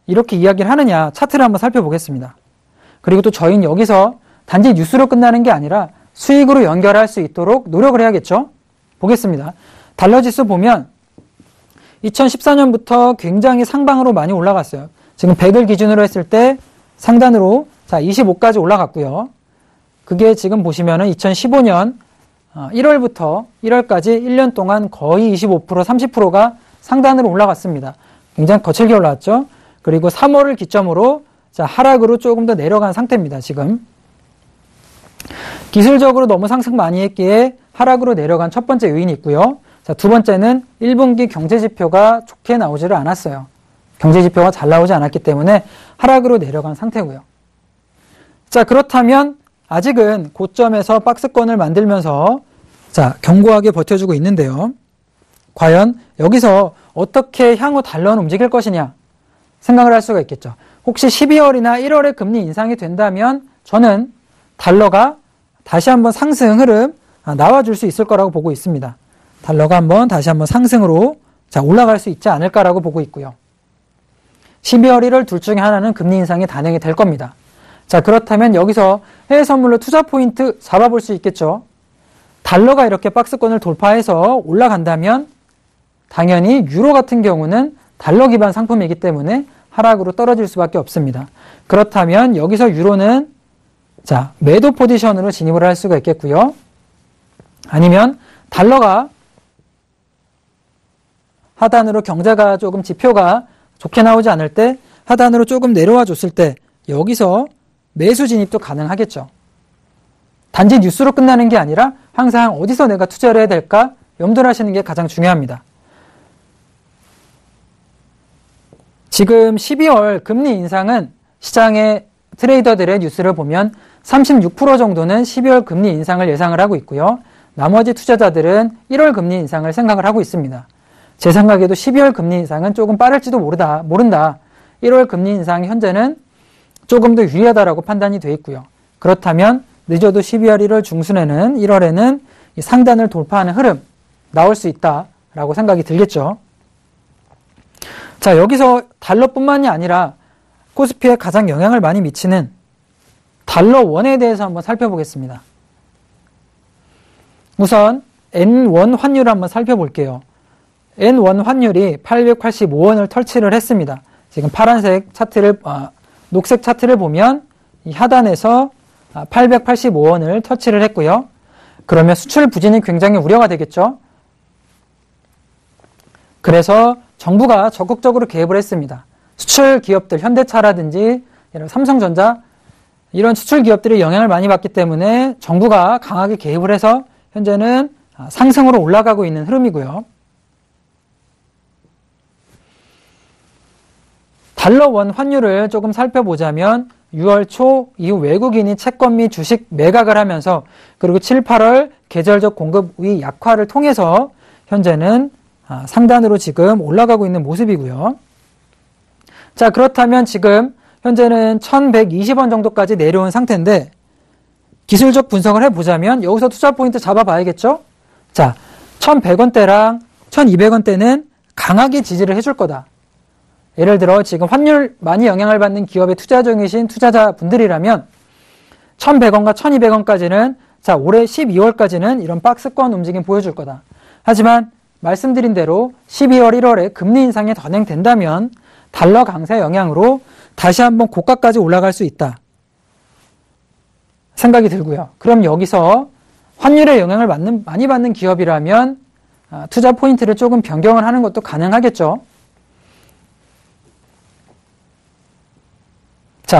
이렇게 이야기를 하느냐, 차트를 한번 살펴보겠습니다. 그리고 또 저희는 여기서 단지 뉴스로 끝나는 게 아니라 수익으로 연결할 수 있도록 노력을 해야겠죠. 보겠습니다. 달러 지수 보면 2014년부터 굉장히 상방으로 많이 올라갔어요. 지금 100을 기준으로 했을 때 상단으로 25까지 올라갔고요. 그게 지금 보시면은 2015년 1월부터 1월까지 1년 동안 거의 25%, 30%가 상단으로 올라갔습니다. 굉장히 거칠게 올라왔죠. 그리고 3월을 기점으로 하락으로 조금 더 내려간 상태입니다. 지금 기술적으로 너무 상승 많이 했기에 하락으로 내려간 첫 번째 요인이 있고요. 두 번째는 1분기 경제지표가 좋게 나오지를 않았어요. 경제지표가 잘 나오지 않았기 때문에 하락으로 내려간 상태고요. 그렇다면 아직은 고점에서 박스권을 만들면서 견고하게 버텨주고 있는데요. 과연 여기서 어떻게 향후 달러는 움직일 것이냐 생각을 할 수가 있겠죠. 혹시 12월이나 1월에 금리 인상이 된다면 저는 달러가 다시 한번 상승 흐름 나와줄 수 있을 거라고 보고 있습니다. 달러가 다시 한번 상승으로 올라갈 수 있지 않을까라고 보고 있고요. 12월, 1월 둘 중에 하나는 금리 인상이 단행이 될 겁니다. 그렇다면 여기서 해외 선물로 투자 포인트 잡아볼 수 있겠죠. 달러가 이렇게 박스권을 돌파해서 올라간다면 당연히 유로 같은 경우는 달러 기반 상품이기 때문에 하락으로 떨어질 수밖에 없습니다. 그렇다면 여기서 유로는 매도 포지션으로 진입을 할 수가 있겠고요. 아니면 달러가 하단으로 경제가 조금 지표가 좋게 나오지 않을 때 하단으로 조금 내려와 줬을 때 여기서 매수 진입도 가능하겠죠. 단지 뉴스로 끝나는 게 아니라 항상 어디서 내가 투자를 해야 될까 염두를 하시는 게 가장 중요합니다. 지금 12월 금리 인상은 시장의 트레이더들의 뉴스를 보면 36% 정도는 12월 금리 인상을 예상을 하고 있고요. 나머지 투자자들은 1월 금리 인상을 생각을 하고 있습니다. 제 생각에도 12월 금리 인상은 조금 빠를지도 모른다. 1월 금리 인상 현재는 조금 더 유리하다라고 판단이 돼 있고요. 그렇다면 늦어도 12월 1월 중순에는 1월에는 이 상단을 돌파하는 흐름 나올 수 있다라고 생각이 들겠죠. 여기서 달러뿐만이 아니라 코스피에 가장 영향을 많이 미치는 달러 원에 대해서 한번 살펴보겠습니다. 우선 N1 환율을 한번 살펴볼게요. N1 환율이 885원을 터치를 했습니다. 지금 파란색 차트를 녹색 차트를 보면 이 하단에서 885원을 터치를 했고요. 그러면 수출 부진이 굉장히 우려가 되겠죠. 그래서 정부가 적극적으로 개입을 했습니다. 수출 기업들, 현대차라든지 삼성전자 이런 수출 기업들이 영향을 많이 받기 때문에 정부가 강하게 개입을 해서 현재는 상승으로 올라가고 있는 흐름이고요. 달러 원 환율을 조금 살펴보자면 6월 초 이후 외국인이 채권 및 주식 매각을 하면서 그리고 7, 8월 계절적 공급의 약화를 통해서 현재는 상단으로 지금 올라가고 있는 모습이고요. 그렇다면 지금 현재는 1120원 정도까지 내려온 상태인데 기술적 분석을 해보자면 여기서 투자 포인트 잡아봐야겠죠? 1100원대랑 1200원대는 강하게 지지를 해줄 거다. 예를 들어 지금 환율 많이 영향을 받는 기업에 투자 중이신 투자자분들이라면 1100원과 1200원까지는 올해 12월까지는 이런 박스권 움직임 보여줄 거다. 하지만 말씀드린 대로 12월, 1월에 금리 인상이 단행된다면 달러 강세 영향으로 다시 한번 고가까지 올라갈 수 있다 생각이 들고요. 그럼 여기서 환율의 영향을 많이 받는 기업이라면 투자 포인트를 조금 변경을 하는 것도 가능하겠죠.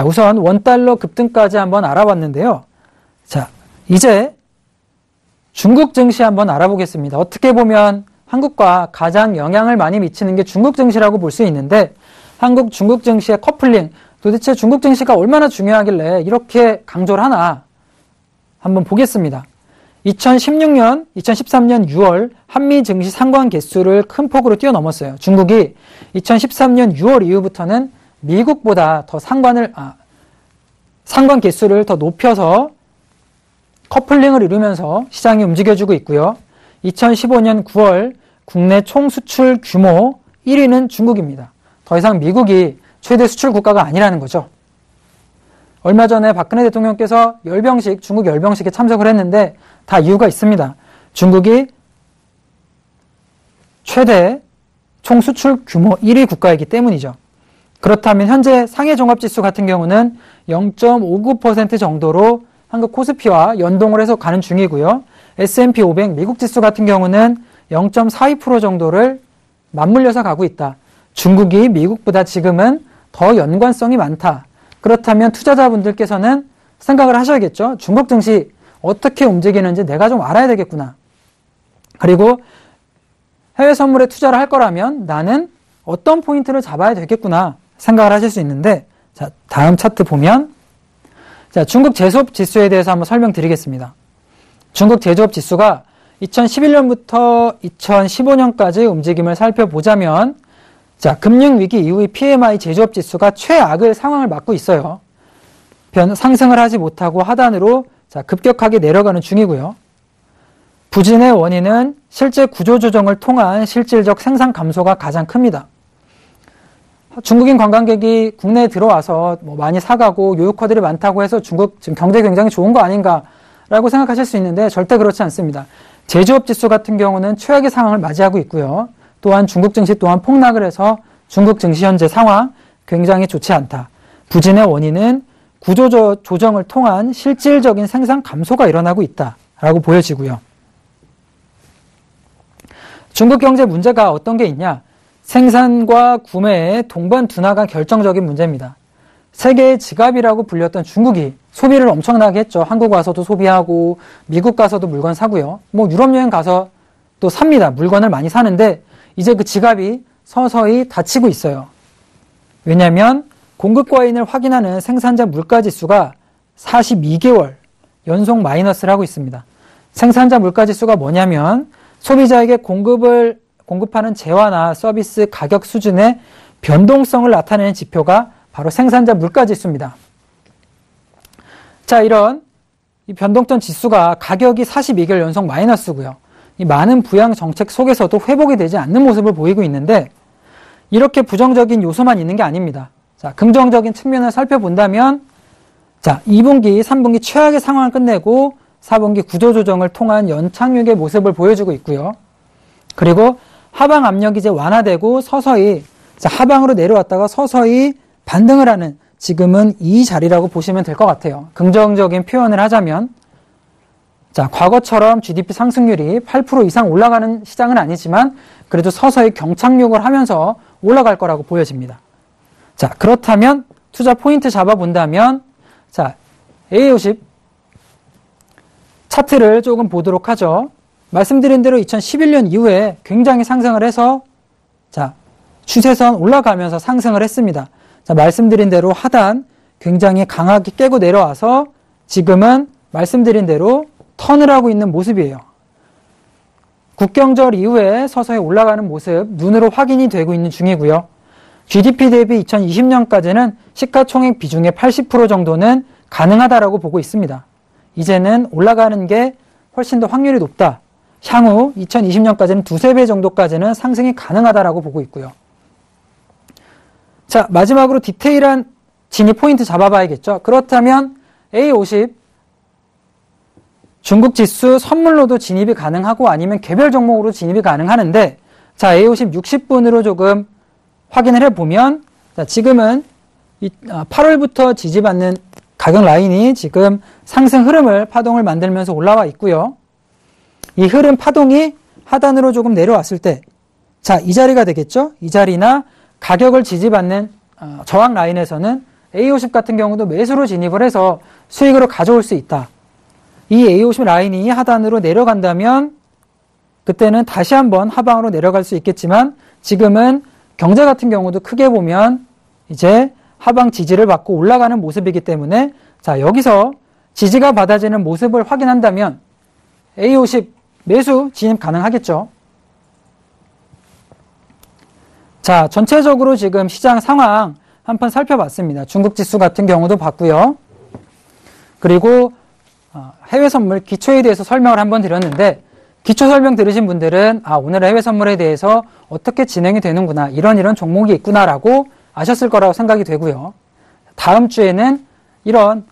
우선 원달러 급등까지 한번 알아봤는데요. 이제 중국 증시 한번 알아보겠습니다. 어떻게 보면 한국과 가장 영향을 많이 미치는 게 중국 증시라고 볼 수 있는데 한국, 중국 증시의 커플링, 도대체 중국 증시가 얼마나 중요하길래 이렇게 강조를 하나 한번 보겠습니다. 2016년, 2013년 6월 한미 증시 상관 개수를 큰 폭으로 뛰어넘었어요. 중국이 2013년 6월 이후부터는 미국보다 더 상관 개수를 더 높여서 커플링을 이루면서 시장이 움직여주고 있고요. 2015년 9월 국내 총 수출 규모 1위는 중국입니다. 더 이상 미국이 최대 수출 국가가 아니라는 거죠. 얼마 전에 박근혜 대통령께서 중국 열병식에 참석을 했는데 다 이유가 있습니다. 중국이 최대 총 수출 규모 1위 국가이기 때문이죠. 그렇다면 현재 상해 종합지수 같은 경우는 0.59% 정도로 한국 코스피와 연동을 해서 가는 중이고요. S&P 500 미국 지수 같은 경우는 0.42% 정도를 맞물려서 가고 있다. 중국이 미국보다 지금은 더 연관성이 많다. 그렇다면 투자자분들께서는 생각을 하셔야겠죠. 중국 증시 어떻게 움직이는지 내가 좀 알아야 되겠구나. 그리고 해외 선물에 투자를 할 거라면 나는 어떤 포인트를 잡아야 되겠구나 생각을 하실 수 있는데, 자, 다음 차트 보면, 자, 중국 제조업 지수에 대해서 한번 설명드리겠습니다. 중국 제조업 지수가 2011년부터 2015년까지 움직임을 살펴보자면, 자, 금융위기 이후의 PMI 제조업 지수가 최악의 상황을 맞고 있어요. 상승을 하지 못하고 하단으로 자, 급격하게 내려가는 중이고요. 부진의 원인은 실제 구조조정을 통한 실질적 생산 감소가 가장 큽니다. 중국인 관광객이 국내에 들어와서 뭐 많이 사가고 요요커들이 많다고 해서 중국 지금 경제 굉장히 좋은 거 아닌가라고 생각하실 수 있는데 절대 그렇지 않습니다. 제조업 지수 같은 경우는 최악의 상황을 맞이하고 있고요. 또한 중국 증시 또한 폭락을 해서 중국 증시 현재 상황 굉장히 좋지 않다. 부진의 원인은 구조조정을 통한 실질적인 생산 감소가 일어나고 있다라고 보여지고요. 중국 경제 문제가 어떤 게 있냐? 생산과 구매의 동반 둔화가 결정적인 문제입니다. 세계의 지갑이라고 불렸던 중국이 소비를 엄청나게 했죠. 한국 와서도 소비하고 미국 가서도 물건 사고요. 뭐 유럽 여행 가서 또 삽니다. 물건을 많이 사는데 이제 그 지갑이 서서히 닫히고 있어요. 왜냐하면 공급 과잉을 확인하는 생산자 물가지수가 42개월 연속 마이너스를 하고 있습니다. 생산자 물가지수가 뭐냐면 소비자에게 공급하는 재화나 서비스 가격 수준의 변동성을 나타내는 지표가 바로 생산자 물가지수입니다. 자, 이런 이 변동점 지수가 가격이 42개월 연속 마이너스고요. 이 많은 부양 정책 속에서도 회복이 되지 않는 모습을 보이고 있는데 이렇게 부정적인 요소만 있는 게 아닙니다. 자, 긍정적인 측면을 살펴본다면 자, 2분기, 3분기 최악의 상황을 끝내고 4분기 구조조정을 통한 연착륙의 모습을 보여주고 있고요. 그리고 하방 압력이 이제 완화되고 서서히 자, 하방으로 내려왔다가 서서히 반등을 하는 지금은 이 자리라고 보시면 될 것 같아요. 긍정적인 표현을 하자면 자, 과거처럼 GDP 상승률이 8% 이상 올라가는 시장은 아니지만 그래도 서서히 경착륙을 하면서 올라갈 거라고 보여집니다. 자, 그렇다면 투자 포인트 잡아본다면 자, A50 차트를 조금 보도록 하죠. 말씀드린 대로 2011년 이후에 굉장히 상승을 해서 자, 추세선 올라가면서 상승을 했습니다. 자, 말씀드린 대로 하단 굉장히 강하게 깨고 내려와서 지금은 말씀드린 대로 턴을 하고 있는 모습이에요. 국경절 이후에 서서히 올라가는 모습 눈으로 확인이 되고 있는 중이고요. GDP 대비 2020년까지는 시가총액 비중의 80% 정도는 가능하다라고 보고 있습니다. 이제는 올라가는 게 훨씬 더 확률이 높다. 향후 2020년까지는 두세 배 정도까지는 상승이 가능하다라고 보고 있고요. 자, 마지막으로 디테일한 진입 포인트 잡아봐야겠죠. 그렇다면 A50 중국 지수 선물로도 진입이 가능하고 아니면 개별 종목으로 진입이 가능하는데 자, A50 60분으로 조금 확인을 해보면 자, 지금은 8월부터 지지받는 가격 라인이 지금 상승 흐름을 파동을 만들면서 올라와 있고요. 이 흐름 파동이 하단으로 조금 내려왔을 때 자, 이 자리가 되겠죠. 이 자리나 가격을 지지받는 저항 라인에서는 A50 같은 경우도 매수로 진입을 해서 수익으로 가져올 수 있다. 이 A50 라인이 하단으로 내려간다면 그때는 다시 한번 하방으로 내려갈 수 있겠지만 지금은 경제 같은 경우도 크게 보면 이제 하방 지지를 받고 올라가는 모습이기 때문에 자, 여기서 지지가 받아지는 모습을 확인한다면 A50 매수 진입 가능하겠죠. 자, 전체적으로 지금 시장 상황 한번 살펴봤습니다. 중국 지수 같은 경우도 봤고요. 그리고 해외 선물 기초에 대해서 설명을 한번 드렸는데 기초 설명 들으신 분들은 오늘 해외 선물에 대해서 어떻게 진행이 되는구나, 이런 종목이 있구나라고 아셨을 거라고 생각이 되고요. 다음 주에는 이런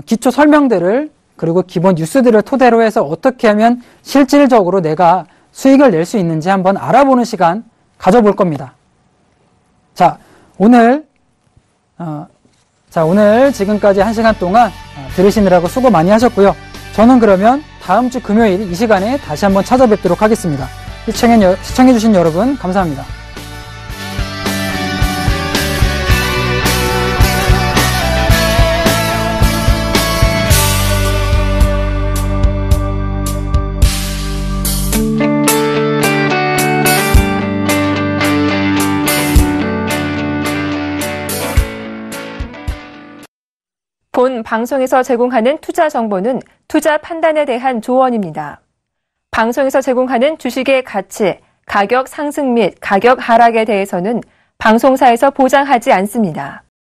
기초 설명들을 그리고 기본 뉴스들을 토대로 해서 어떻게 하면 실질적으로 내가 수익을 낼 수 있는지 한번 알아보는 시간 가져볼 겁니다. 자, 오늘 지금까지 1시간 동안 들으시느라고 수고 많이 하셨고요. 저는 그러면 다음 주 금요일 이 시간에 다시 한번 찾아뵙도록 하겠습니다. 시청해주신 여러분 감사합니다. 본 방송에서 제공하는 투자 정보는 투자 판단에 대한 조언입니다. 방송에서 제공하는 주식의 가치, 가격 상승 및 가격 하락에 대해서는 방송사에서 보장하지 않습니다.